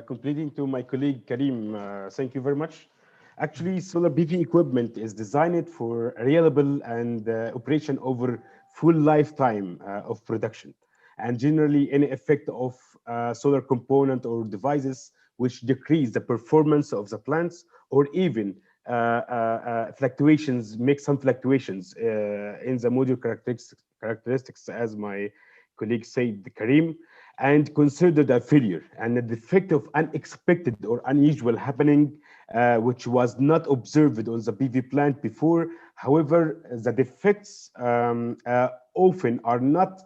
Completing to my colleague Karim, thank you very much. Actually, solar PV equipment is designed for reliable and operation over full lifetime of production. And generally, any effect of solar component or devices which decrease the performance of the plants, or even fluctuations, make some fluctuations in the module characteristics, as my colleague said, Karim, and considered a failure and the defect of unexpected or unusual happening which was not observed on the PV plant before. However, the defects often are not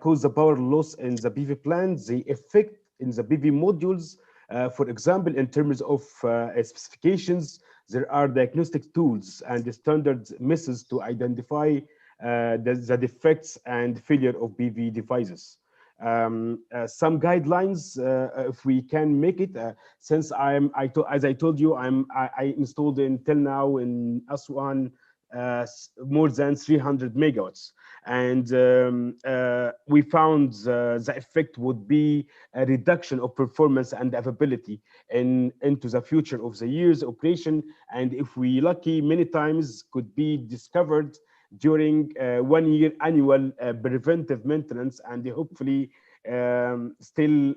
cause the power loss in the PV plant. They affect in the PV modules. For example, in terms of specifications, there are diagnostic tools and the standard methods to identify the defects and failure of PV devices. Some guidelines, if we can make it, since as I told you, I installed until now in Aswan more than 300 megawatts. And we found the effect would be a reduction of performance and availability into the future of the year's operation. And if we lucky, many times could be discovered during 1 year annual preventive maintenance, and hopefully still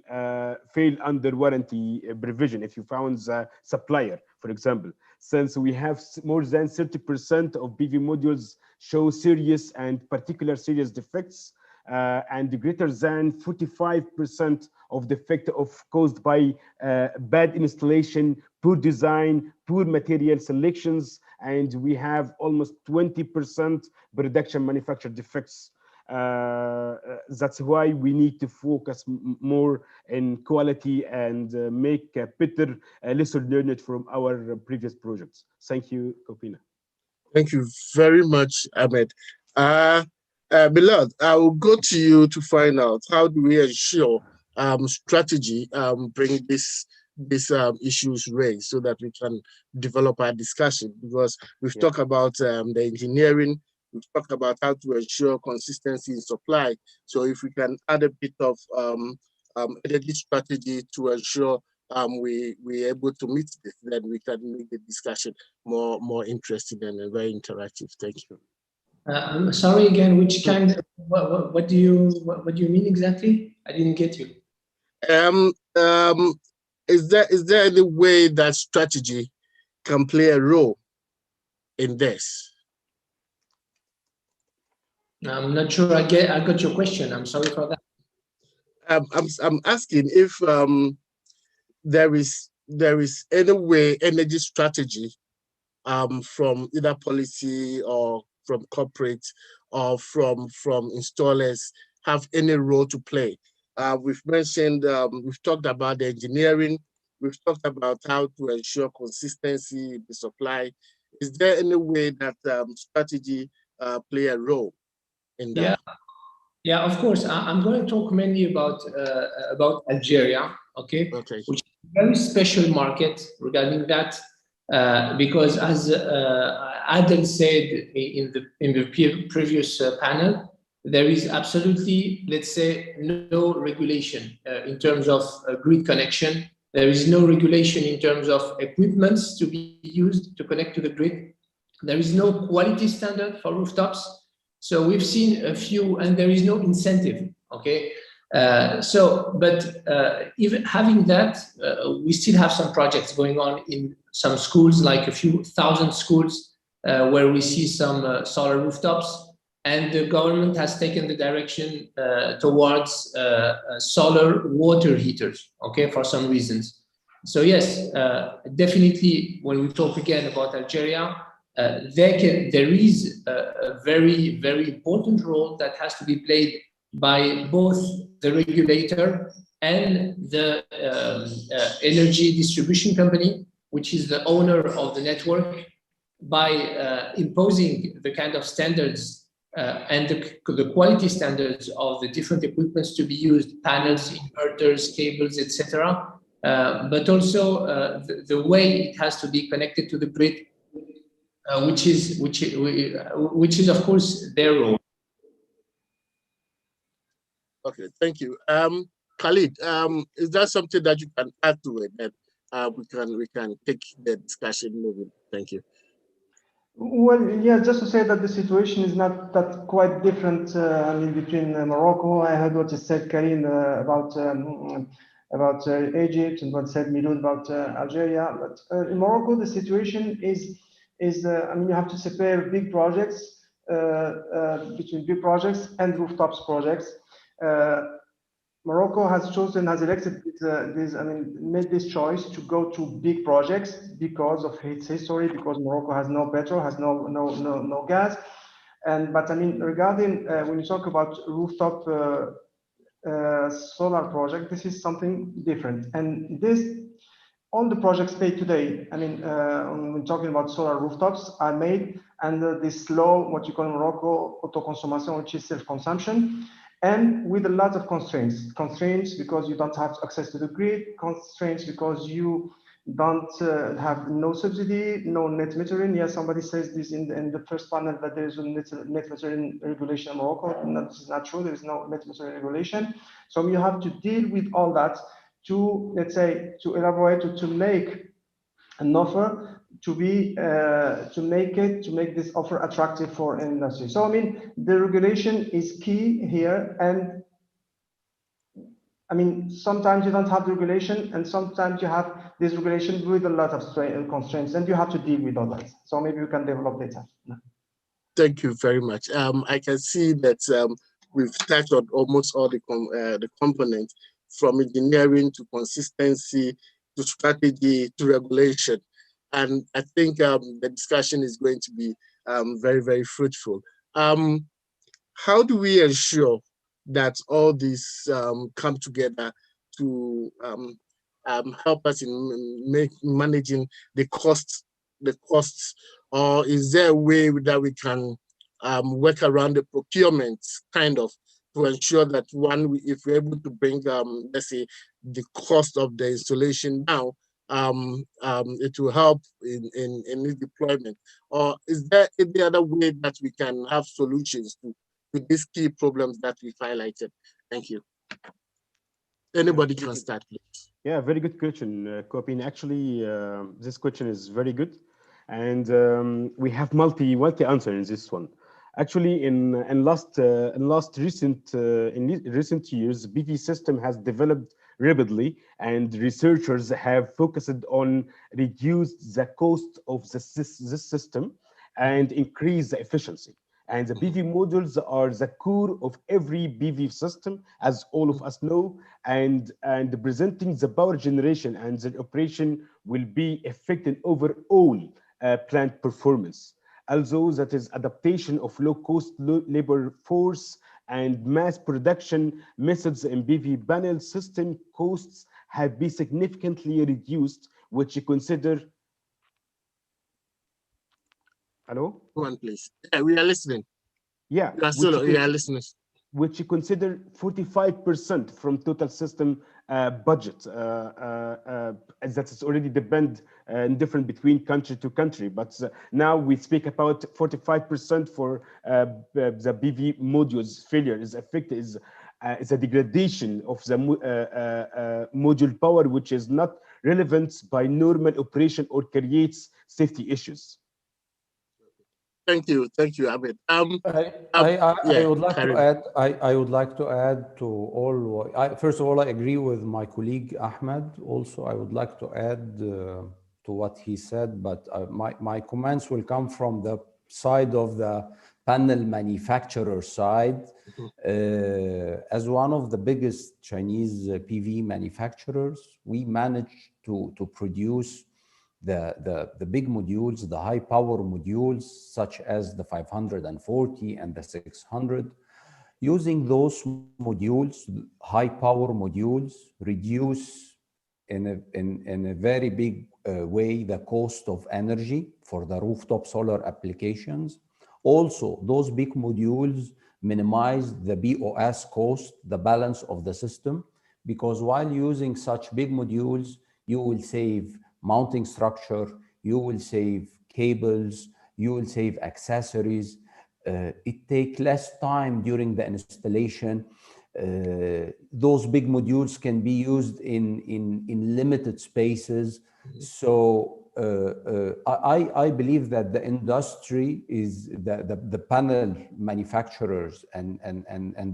fail under warranty provision if you found the supplier, for example. Since we have more than 30% of PV modules show serious and particular serious defects, and greater than 45% of defect caused by bad installation, poor design, poor material selections, and we have almost 20% production manufacture defects. That's why we need to focus more in quality and make a better lesson learned from our previous projects. Thank you, Kopina. Thank you very much, Ahmed. Bilal, I will go to you to find out how do we ensure strategy bring these issues raised so that we can develop our discussion, because we've talked about the engineering, we've talked about how to ensure consistency in supply. So if we can add a bit of energy strategy to ensure we're able to meet this, then we can make the discussion more interesting and very interactive. Thank you. I'm sorry again. Which kind? What do you mean exactly? I didn't get you. Is there any way that strategy can play a role in this? I'm not sure I got your question. I'm sorry for that. I'm asking if there is any way energy strategy from either policy or from corporate or from installers have any role to play. We've mentioned, we've talked about the engineering, we've talked about how to ensure consistency in the supply. Is there any way that strategy play a role in that? Yeah, of course. I'm going to talk mainly about Algeria, okay? Which is a very special market regarding that, because as Adel said in the previous panel, there is absolutely, let's say, no regulation in terms of grid connection. There is no regulation in terms of equipments to be used to connect to the grid. There is no quality standard for rooftops. So we've seen a few, and there is no incentive, okay? But even having that, we still have some projects going on in some schools, like a few thousand schools, where we see some solar rooftops, and the government has taken the direction towards solar water heaters, okay, for some reasons. So yes, definitely when we talk again about Algeria, there is a very, very important role that has to be played by both the regulator and the energy distribution company, which is the owner of the network, by imposing the kind of standards and the quality standards of the different equipments to be used, panels, inverters, cables, etc. But also the way it has to be connected to the grid, which is of course their role. Okay, thank you. Khalid, is that something that you can add to it that we can take the discussion moving? Thank you. Well, yeah, just to say that the situation is not that quite different between Morocco. I heard what you said, Karim, about Egypt, and what said Milud about Algeria. But in Morocco, the situation is you have to separate big projects between big projects and rooftops projects. Morocco has chosen, has elected made this choice to go to big projects because of its history, because Morocco has no petrol, has no gas. But I mean, regarding when you talk about rooftop solar project, this is something different. And all the projects made today, I mean, when we're talking about solar rooftops, are made under this law, what you call in Morocco, autoconsommation, which is self-consumption, and with a lot of constraints. Constraints because you don't have access to the grid, constraints because you don't have no subsidy, no net metering. Yeah, somebody says this in the first panel that there is a net metering regulation in Morocco. No, this is not true. There is no net metering regulation. So you have to deal with all that to, let's say, to elaborate, to make an offer, to make this offer attractive for industry. So I mean, the regulation is key here, and I mean, sometimes you don't have the regulation, and sometimes you have this regulation with a lot of constraints, and you have to deal with all that. So maybe we can develop later. Thank you very much. I can see that we've touched on almost all the components, from engineering to consistency to strategy to regulation. And I think the discussion is going to be very, very fruitful. How do we ensure that all these come together to help us in managing the costs, or is there a way that we can work around the procurement kind of to ensure that if we're able to bring, let's say, the cost of the installation down, it will help in its deployment? Or is there any other way that we can have solutions to these key problems that we've highlighted? Thank you. Anybody can start, please. Yeah, very good question, Kopin. Actually, this question is very good, and we have multi answers in this one. Actually, in recent years, PV system has developed rapidly, and researchers have focused on reduce the cost of this system and increase the efficiency. And the PV modules are the core of every PV system, as all of us know, and presenting the power generation and the operation will be affecting overall plant performance. Also, that is adaptation of low-cost labor force and mass production methods in PV panel system costs have been significantly reduced, which you consider. Hello? Go on, please. Yeah, we are listening. Yeah, we are listening. Which you consider 45% from total system budget. That is already depend different between country to country. But now we speak about 45% for the PV modules failure is affected is a degradation of the module power, which is not relevant by normal operation or creates safety issues. Thank you, Abid. I would like to add. I would like to add to all. First of all, I agree with my colleague Ahmed. Also, I would like to add to what he said, but my comments will come from the side of the panel manufacturer side. As one of the biggest Chinese PV manufacturers, we managed to produce the big modules, the high power modules, such as the 540 and the 600. Using those modules, high power modules, reduce in a very big way the cost of energy for the rooftop solar applications. Also, those big modules minimize the BOS cost, the balance of the system, because while using such big modules, you will save mounting structure, you will save cables, you will save accessories. It takes less time during the installation. Those big modules can be used in limited spaces. So I believe that the industry is the panel manufacturers and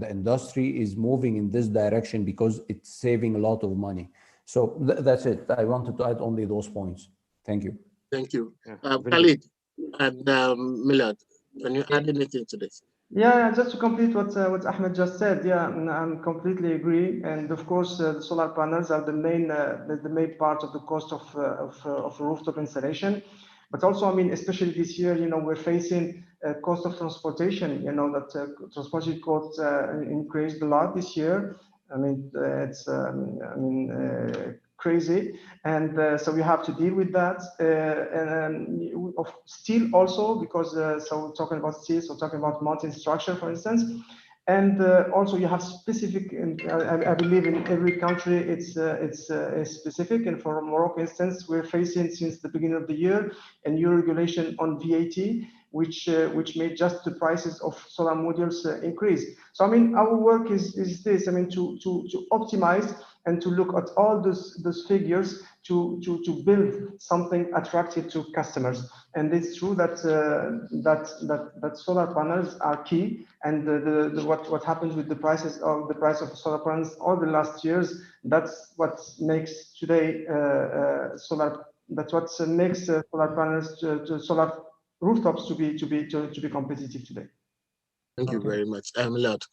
the industry is moving in this direction because it's saving a lot of money. So that's it. I wanted to add only those points. Thank you. Thank you. Khalid and Millard, can you add anything to this? Yeah, just to complete what Ahmed just said, yeah, I'm completely agree. And of course, the solar panels are the main part of the cost of rooftop installation. But also, I mean, especially this year, you know, we're facing cost of transportation. You know that transportation costs increased a lot this year. I mean, it's crazy, and so we have to deal with that. And of steel also, because so we're talking about steel, so talking about mountain structure, for instance. And also you have specific, I believe in every country it's specific. And for Morocco instance, we're facing since the beginning of the year a new regulation on VAT, which made just the prices of solar modules increase. So I mean, our work is this. I mean, to optimize and to look at all those figures to build something attractive to customers. And it's true that that solar panels are key. And what happens with the price of solar panels all the last years, that's what makes today solar. That's what makes solar panels to solar rooftops to be competitive today. Thank you very much. I'm Lord.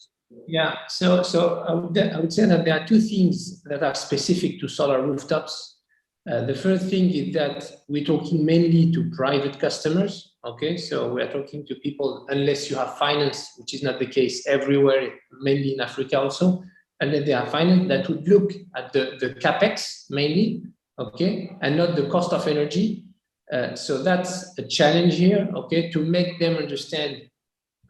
Yeah, so I would say that there are two things that are specific to solar rooftops. The first thing is that we're talking mainly to private customers. Okay, so we're talking to people, unless you have finance, which is not the case everywhere, mainly in Africa also, and then they are finance that would look at the capex mainly, okay, and not the cost of energy. So that's a challenge here, okay, to make them understand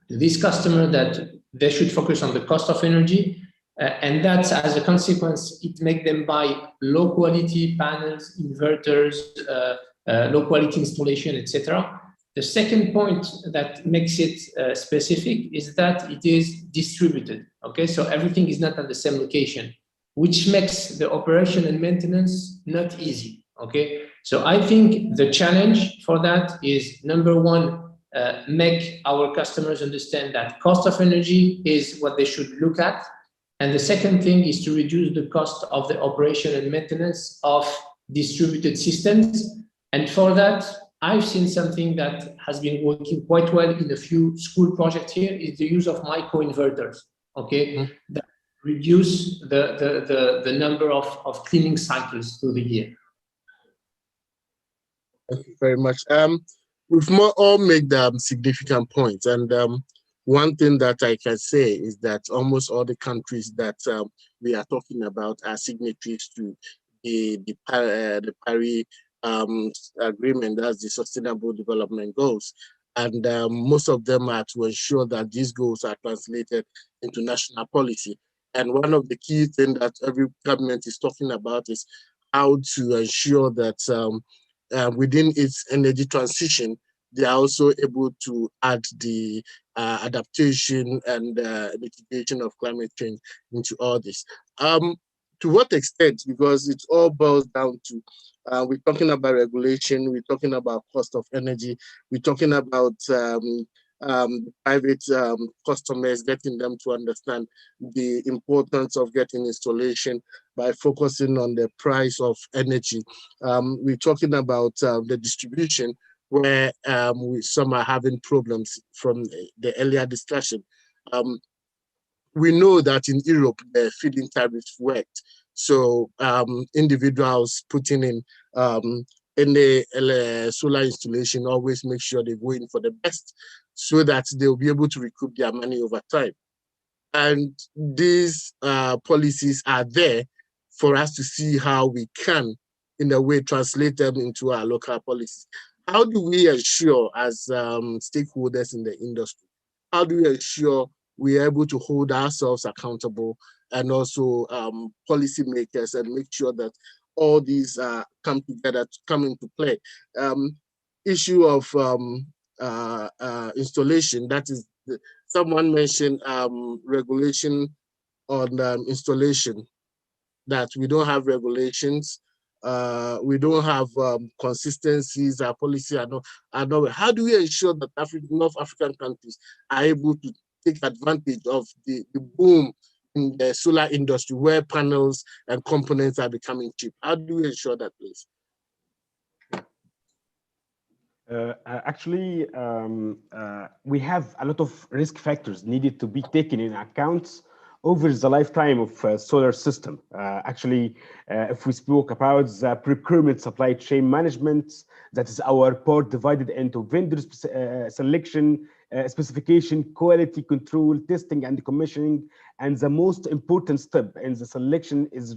this customer that they should focus on the cost of energy, and that as a consequence, it makes them buy low quality panels, inverters, low quality installation, etc. The second point that makes it specific is that it is distributed. Okay, so everything is not at the same location, which makes the operation and maintenance not easy. Okay, so I think the challenge for that is number one, make our customers understand that cost of energy is what they should look at. And the second thing is to reduce the cost of the operation and maintenance of distributed systems. And for that, I've seen something that has been working quite well in a few school projects here is the use of microinverters, okay, that reduce the number of cleaning cycles through the year. Thank you very much. We've all made significant points, and one thing that I can say is that almost all the countries that we are talking about are signatories to the Paris Agreement, that's the Sustainable Development Goals, and most of them are to ensure that these goals are translated into national policy. And one of the key things that every government is talking about is how to ensure that within its energy transition, they are also able to add the adaptation and mitigation of climate change into all this. To what extent? Because it all boils down to, we're talking about regulation, we're talking about cost of energy, we're talking about private customers, getting them to understand the importance of getting installation by focusing on the price of energy. We're talking about the distribution, where some are having problems from the earlier discussion. We know that in Europe, the feed-in tariffs worked. So individuals putting in any solar installation always make sure they go in for the best so that they'll be able to recoup their money over time. And these policies are there for us to see how we can, in a way, translate them into our local policies. How do we ensure, as stakeholders in the industry, how do we ensure we are able to hold ourselves accountable, and also policymakers, and make sure that all these come together, come into play? Issue of installation, that is, someone mentioned regulation on installation, that we don't have regulations, we don't have consistencies, our policy are not. How do we ensure that North African countries are able to take advantage of the boom in the solar industry, where panels and components are becoming cheap? How do we ensure that, please? Actually, we have a lot of risk factors needed to be taken in account over the lifetime of solar system. If we spoke about the procurement supply chain management, that is our part divided into vendor selection, specification, quality control, testing, and commissioning. And the most important step in the selection is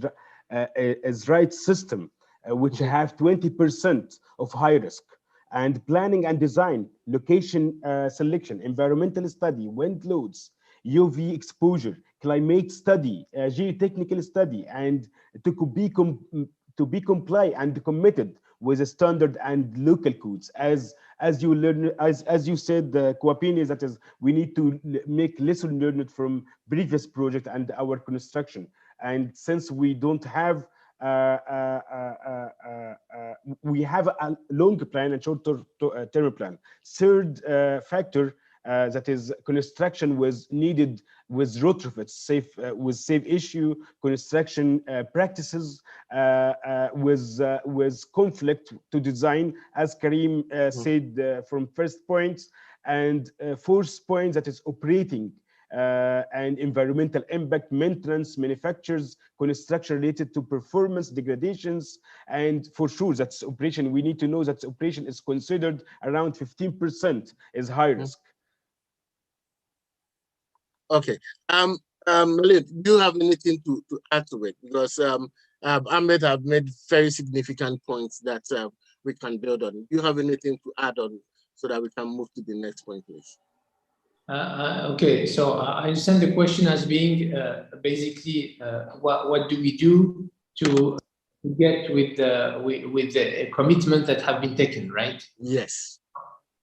right system, which have 20% of high risk. And planning and design, location selection, environmental study, wind loads, UV exposure, climate study, geotechnical study, and to be comply and committed with a standard and local codes. As you learn, as you said, Kwapini, that is, we need to make lesson learned from previous project and our construction. And since we don't have we have a long plan and short-term plan. Third factor that is construction was needed with retrofits, with safe issue, construction practices, with conflict to design, as Karim said from first point, and fourth point that is operating and environmental impact, maintenance, manufacturers, construction related to performance degradations, and for sure that's operation. We need to know that operation is considered around 15% is high risk. Okay. Khalid, do you have anything to add to it? Because Ahmed have made very significant points that we can build on. Do you have anything to add on so that we can move to the next point, please? Okay, so I understand the question as being basically what do we do to get with the commitment that have been taken, right? Yes.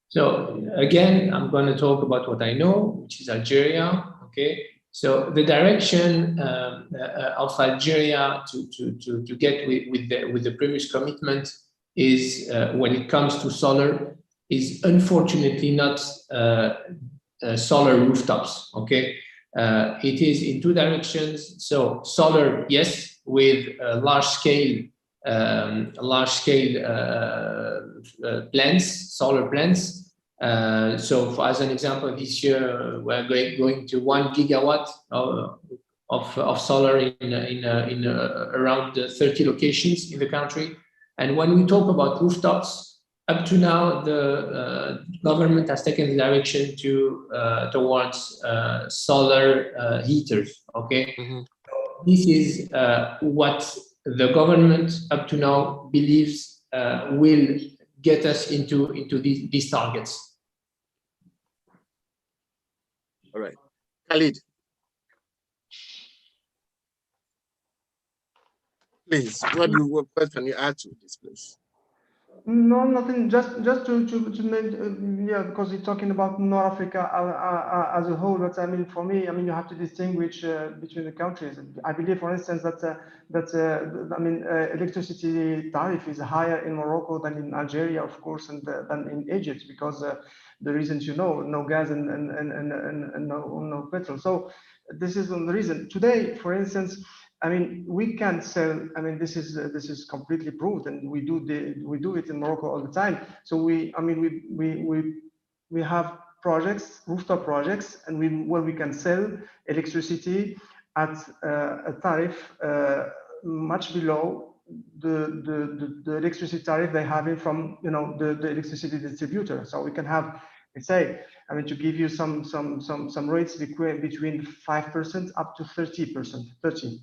So again, I'm going to talk about what I know, which is Algeria. Okay, so the direction of Algeria to get with the previous commitment is when it comes to solar is unfortunately not solar rooftops. Okay, it is in two directions. So solar, yes, with large scale plants, solar plants. So as an example, this year we're going to 1 gigawatt of solar in around 30 locations in the country. And when we talk about rooftops, up to now, the government has taken the direction towards solar heaters. Okay, this is what the government up to now believes will get us into these targets. All right, Khalid, please. What can you add to this, please? No, nothing. Just to make, yeah, because you're talking about North Africa as a whole. But I mean, for me, I mean, you have to distinguish between the countries. I believe, for instance, electricity tariff is higher in Morocco than in Algeria, of course, and than in Egypt, because the reasons you know, no gas and no petrol. So this is the reason. Today, for instance, I mean, we can sell. I mean, this is completely proved, and we do it in Morocco all the time. So we have projects, rooftop projects, and where we can sell electricity at a tariff much below the electricity tariff they have it from the electricity distributor. So we can have, let's say, I mean, to give you some rates between 5% up to 30%, 30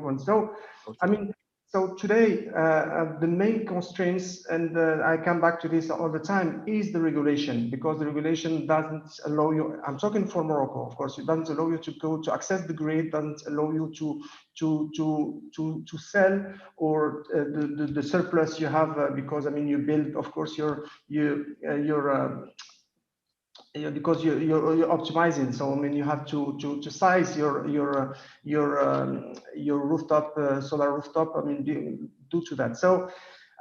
points. So, okay. I mean, so today the main constraints, and I come back to this all the time, is the regulation, because the regulation doesn't allow you. I'm talking for Morocco, of course. It doesn't allow you to go to access the grid. Doesn't allow you to sell or the surplus you have because I mean you build, of course, because you're optimizing. So I mean you have to size your rooftop, solar rooftop. I mean due to that. So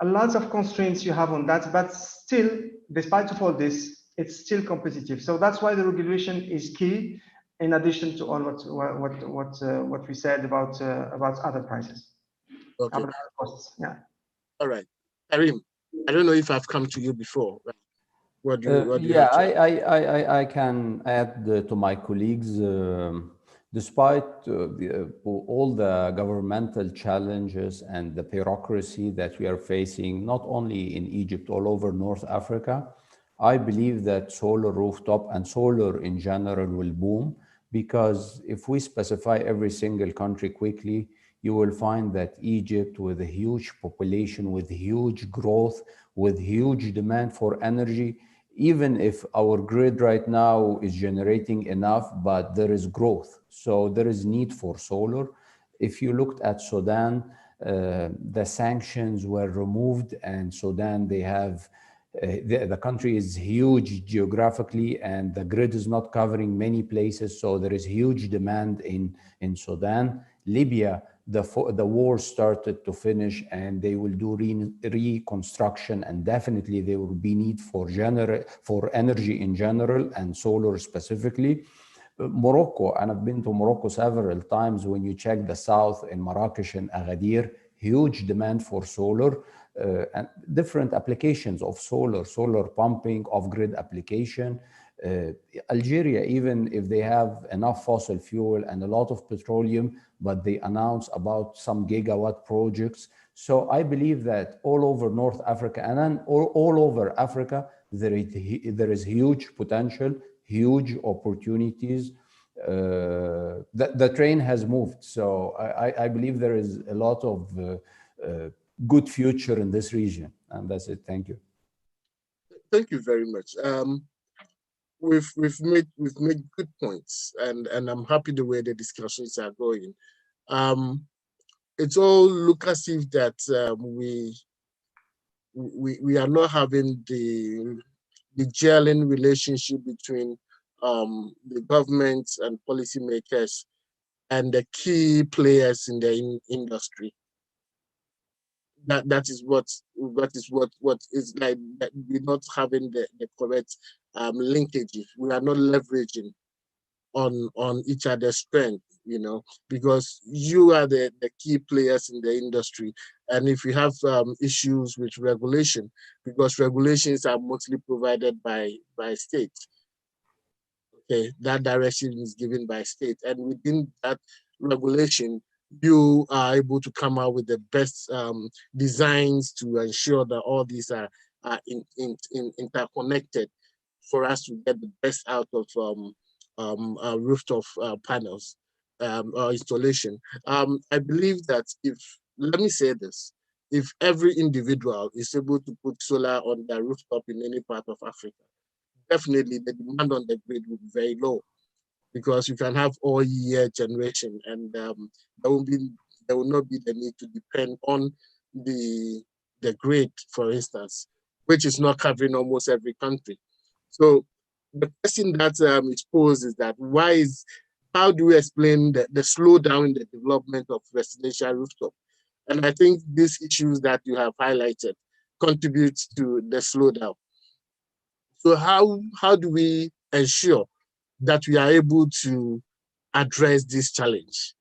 a lot of constraints you have on that, but still, despite of all this, it's still competitive. So that's why the regulation is key, in addition to all what we said about other prices, okay, other costs. Yeah. All right, Karim, I don't know if I've come to you before. What do you Yeah, have to add? I can add to my colleagues, despite all the governmental challenges and the bureaucracy that we are facing, not only in Egypt, all over North Africa, I believe that solar rooftop and solar in general will boom, because if we specify every single country quickly, you will find that Egypt, with a huge population, with huge growth, with huge demand for energy, even if our grid right now is generating enough, but there is growth. So there is need for solar. If you looked at Sudan, the sanctions were removed, and Sudan, they have the country is huge geographically, and the grid is not covering many places, so there is huge demand in Sudan. Libya, the war started to finish, and they will do reconstruction, and definitely there will be need for energy in general and solar specifically. Morocco, and I've been to Morocco several times. When you check the south in Marrakesh and Agadir, huge demand for solar and different applications of solar pumping, off-grid application. Algeria, even if they have enough fossil fuel and a lot of petroleum, but they announce about some gigawatt projects. So I believe that all over North Africa and then all over Africa, there is huge potential, huge opportunities. The train has moved. So I believe there is a lot of good future in this region. And that's it. Thank you. Thank you very much. We've made good points, and I'm happy the way the discussions are going. It's all look as if that we are not having the gelling relationship between the government and policymakers and the key players in the industry. That is what is like, that we're not having the correct linkages. We are not leveraging on each other's strength, you know, because you are the key players in the industry. And if you have issues with regulation, because regulations are mostly provided by states, okay, that direction is given by state, and within that regulation, you are able to come out with the best designs to ensure that all these are interconnected for us to get the best out of rooftop panels or installation. I believe that let me say this, if every individual is able to put solar on their rooftop in any part of Africa, definitely the demand on the grid will be very low, because you can have all year generation, and there will not be the need to depend on the grid, for instance, which is not covering almost every country. So the question that is posed is that how do we explain the slowdown in the development of residential rooftop? And I think these issues that you have highlighted contribute to the slowdown. So how do we ensure that we are able to address this challenge?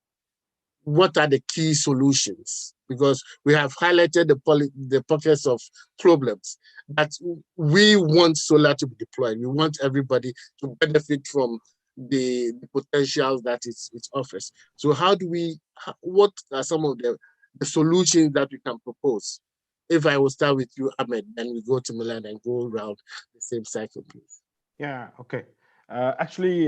What are the key solutions? Because we have highlighted the pockets of problems that we want solar to be deployed. We want everybody to benefit from the potential that it offers. So what are some of the solutions that we can propose? If I will start with you, Ahmed, then we go to Milan and go around the same cycle, please. Yeah, okay. Actually,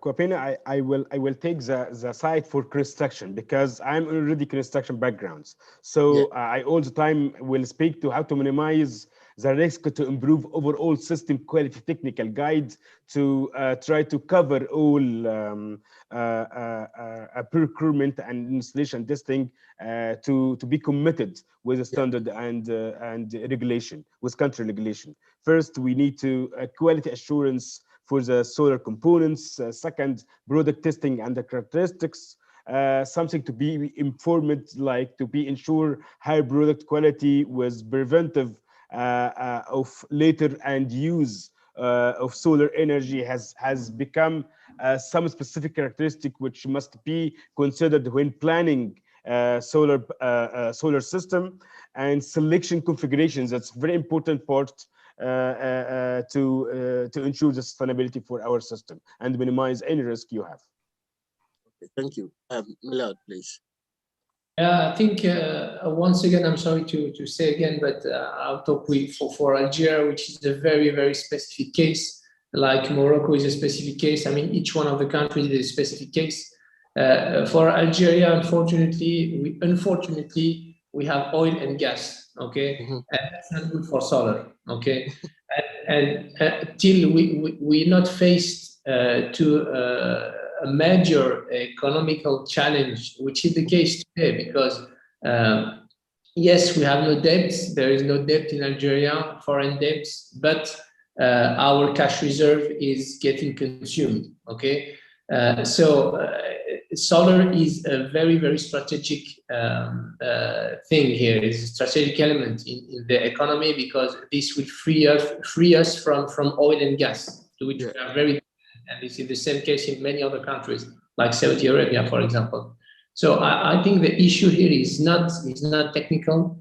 Kwapena, I will take the side for construction, because I'm already construction backgrounds. So yeah. I all the time will speak to how to minimize the risk, to improve overall system quality, technical guides, to try to cover all procurement and installation testing, to be committed with the standard and regulation, with country regulation. First, we need to quality assurance for the solar components. Second, product testing and the characteristics. Something to be informed, like to be ensure high product quality with preventive of later and use of solar energy has become some specific characteristic which must be considered when planning solar system, and selection configurations. That's very important part to ensure the sustainability for our system and minimize any risk you have. Okay, thank you. Milad, please. Yeah, I think once again, I'm sorry to say again, but out of for Algeria, which is a very, very specific case, like Morocco is a specific case. I mean, each one of the countries is a specific case. For Algeria, unfortunately, we have oil and gas, okay? Mm-hmm. And that's not good for solar, okay? and till we're not faced to a major economical challenge, which is the case today, because yes, we have no debts. There is no debt in Algeria, foreign debts, but our cash reserve is getting consumed, okay? So solar is a very, very strategic thing here. It's a strategic element in the economy, because this will free us from oil and gas, to which we are very, and this is the same case in many other countries, like Saudi Arabia, for example. So I think the issue here is not technical.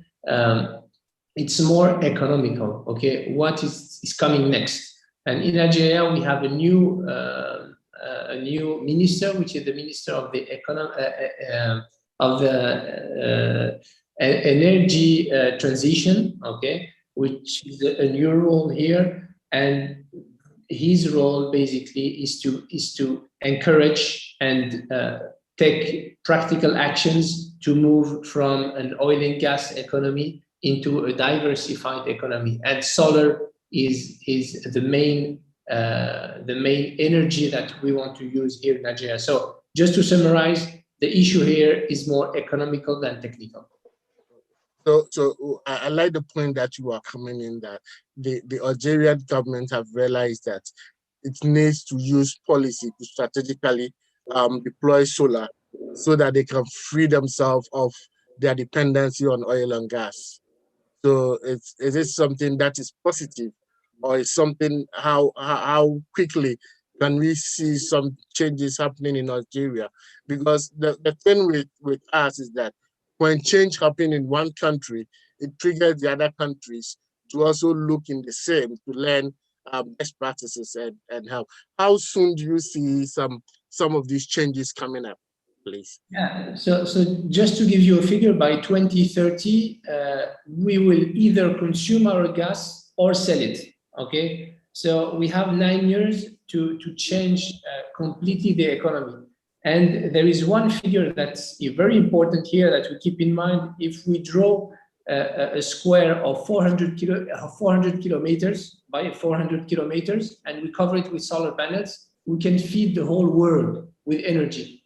It's more economical. Okay, what is coming next? And in Algeria, we have a new minister, which is the minister of the energy transition. Okay, which is a new role here, and his role basically is to encourage and take practical actions to move from an oil and gas economy into a diversified economy. And solar is the main energy that we want to use here in Nigeria. So just to summarize, the issue here is more economical than technical. So I like the point that you are coming in, that the Algerian government have realized that it needs to use policy to strategically deploy solar so that they can free themselves of their dependency on oil and gas. So is it something that is positive, or is something how quickly can we see some changes happening in Algeria? Because the thing with us is that when change happens in one country, it triggers the other countries to also look in the same, to learn best practices and help. How soon do you see some of these changes coming up, please? Yeah, so just to give you a figure, by 2030, we will either consume our gas or sell it, okay? So we have 9 years to change completely the economy. And there is one figure that's very important here that we keep in mind. If we draw a square of 400 kilometers by 400 kilometers, and we cover it with solar panels, we can feed the whole world with energy.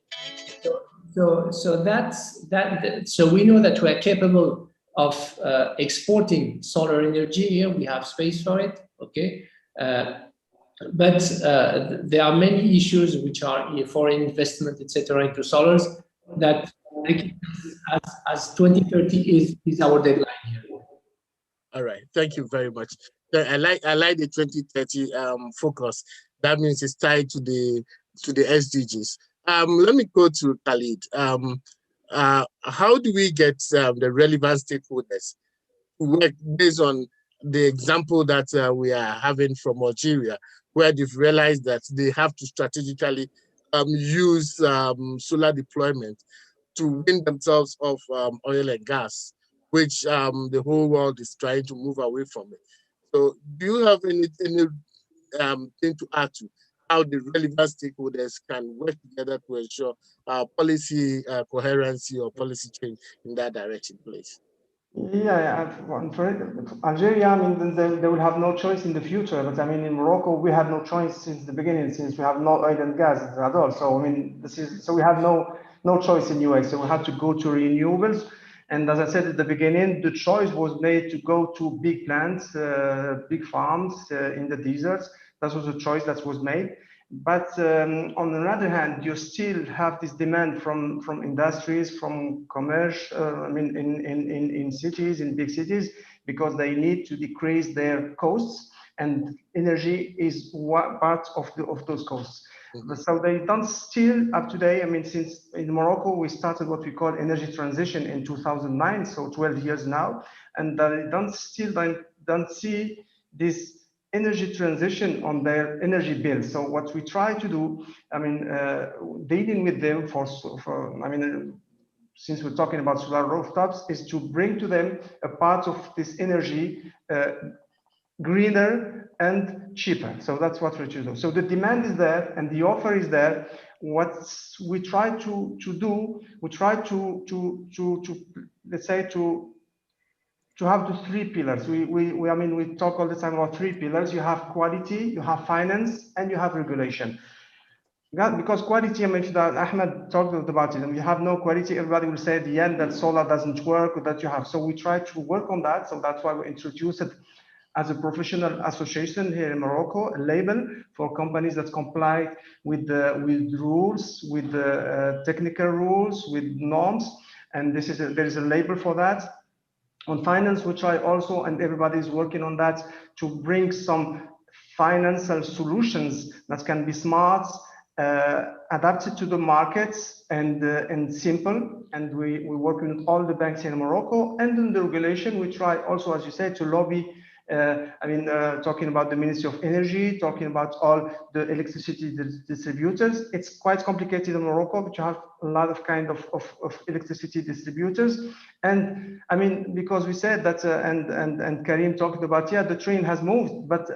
So that's that. So we know that we are capable of exporting solar energy here. We have space for it, okay? But there are many issues which are foreign investment, etc., into solars that as 2030 is our deadline here. All right, thank you very much. I like the 2030 focus. That means it's tied to the SDGs. Let me go to Khalid. How do we get the relevant stakeholders to work based on the example that we are having from Algeria, where they've realized that they have to strategically use solar deployment to win themselves off oil and gas, which the whole world is trying to move away from it. So do you have any thing to add to how the relevant stakeholders can work together to ensure policy coherency or policy change in that direction, please? Yeah, Algeria, I mean, they will have no choice in the future. But I mean, in Morocco, we had no choice since the beginning, since we have no oil and gas at all. So I mean, we have no choice in UA. So we had to go to renewables. And as I said at the beginning, the choice was made to go to big plants, big farms in the deserts. That was a choice that was made. But on the other hand, you still have this demand from industries, from commerce, I mean, in cities, in big cities, because they need to decrease their costs, and energy is one part of those costs. So they don't still up today. I mean, since in Morocco we started what we call energy transition in 2009, so 12 years now, and they don't see this energy transition on their energy bill. So what we try to do, I mean, dealing with them since we're talking about solar rooftops, is to bring to them a part of this energy greener and cheaper. So that's what we're doing. So the demand is there and the offer is there. What we try to do, we try to let's say to have the three pillars. We talk all the time about three pillars. You have quality, you have finance, and you have regulation. Because quality, I mentioned that Ahmed talked about it, and you have no quality, everybody will say at the end that solar doesn't work, or that you have. So we try to work on that. So that's why we introduced it as a professional association here in Morocco, a label for companies that comply with rules, with the technical rules, with norms, and there is a label for that. On finance, we try also, and everybody is working on that, to bring some financial solutions that can be smart, adapted to the markets, and simple. And we're working with all the banks here in Morocco. And in the regulation, we try also, as you said, to lobby. Talking about the Ministry of Energy, talking about all the electricity distributors. It's quite complicated in Morocco, but you have a lot of kind of electricity distributors. And I mean, because we said that, and Karim talked about, yeah, the train has moved, but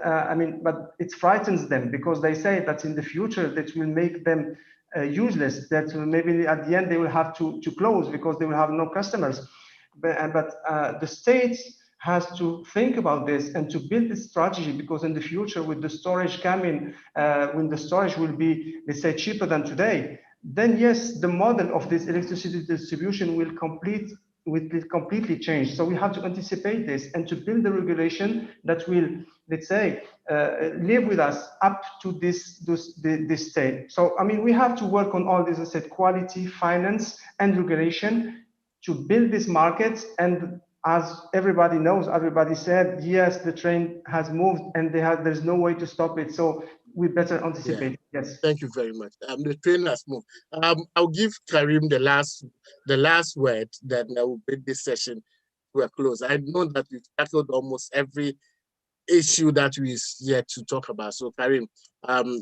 but it frightens them because they say that in the future that will make them useless, that maybe at the end they will have to close because they will have no customers. But the states has to think about this and to build this strategy, because in the future with the storage coming, when the storage will be, let's say, cheaper than today, then yes, the model of this electricity distribution will completely change. So we have to anticipate this and to build the regulation that will, let's say, live with us up to this state. So, I mean, we have to work on all this, as I said, quality, finance, and regulation to build this market. And as everybody knows, everybody said, yes, the train has moved and there's no way to stop it. So we better anticipate. Yeah. Yes. Thank you very much. The train has moved. I'll give Karim the last word, then I will bring this session to a close. I know that we've tackled almost every issue that we yet to talk about. So Karim,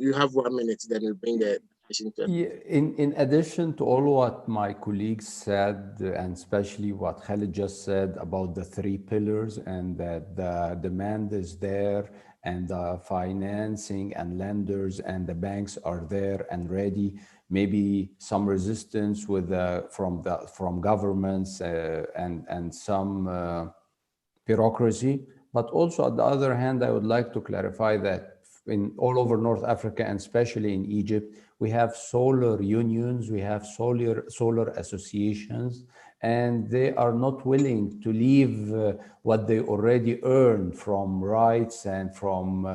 you have 1 minute, then we'll bring the session to a close. Yeah, in addition to all what my colleagues said, and especially what Khalid just said about the three pillars, and that the demand is there, and the financing and lenders and the banks are there and ready. Maybe some resistance from governments and some bureaucracy. But also, on the other hand, I would like to clarify that in all over North Africa, and especially in Egypt, we have solar unions, we have solar associations, and they are not willing to leave what they already earned from rights and from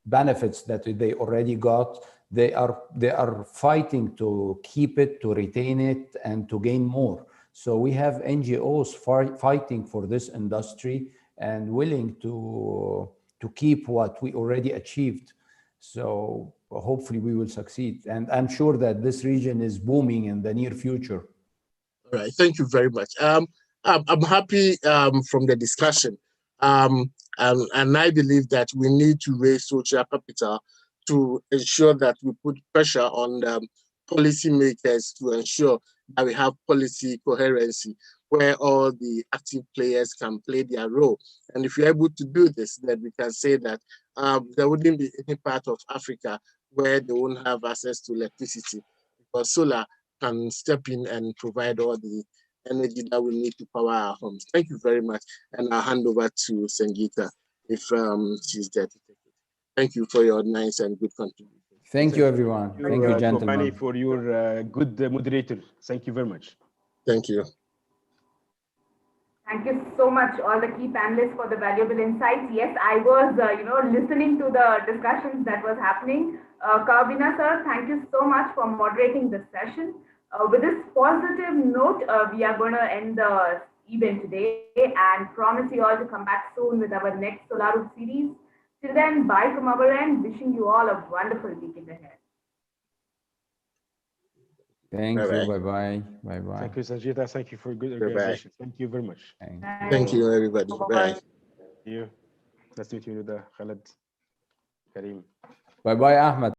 benefits that they already got. They are fighting to keep it, to retain it, and to gain more. So we have NGOs fighting for this industry and willing to keep what we already achieved. So hopefully we will succeed. And I'm sure that this region is booming in the near future. All right, thank you very much. I'm happy from the discussion. And I believe that we need to raise social capital to ensure that we put pressure on policymakers to ensure that we have policy coherency where all the active players can play their role. And if you're able to do this, then we can say that there wouldn't be any part of Africa where they won't have access to electricity, because solar can step in and provide all the energy that we need to power our homes. Thank you very much. And I'll hand over to Sangeeta if she's there to take it. Thank you for your nice and good contribution. Thank you, everyone. Thank you, gentlemen. For your good moderator. Thank you very much. Thank you. Thank you so much, all the key panelists, for the valuable insights. Yes, I was, listening to the discussions that was happening. Kavina sir, thank you so much for moderating this session. With this positive note, we are going to end the event today and promise you all to come back soon with our next SolarRoof series. Till then, bye from our end. Wishing you all a wonderful weekend ahead. Thank you. Bye-bye. Bye-bye. Thank you, Sanjita. Thank you for good Bye-bye. organization. Thank you very much. Thank you, everybody. Bye. Thank you. Nice to meet you, Khaled, Karim. Bye-bye, Ahmed.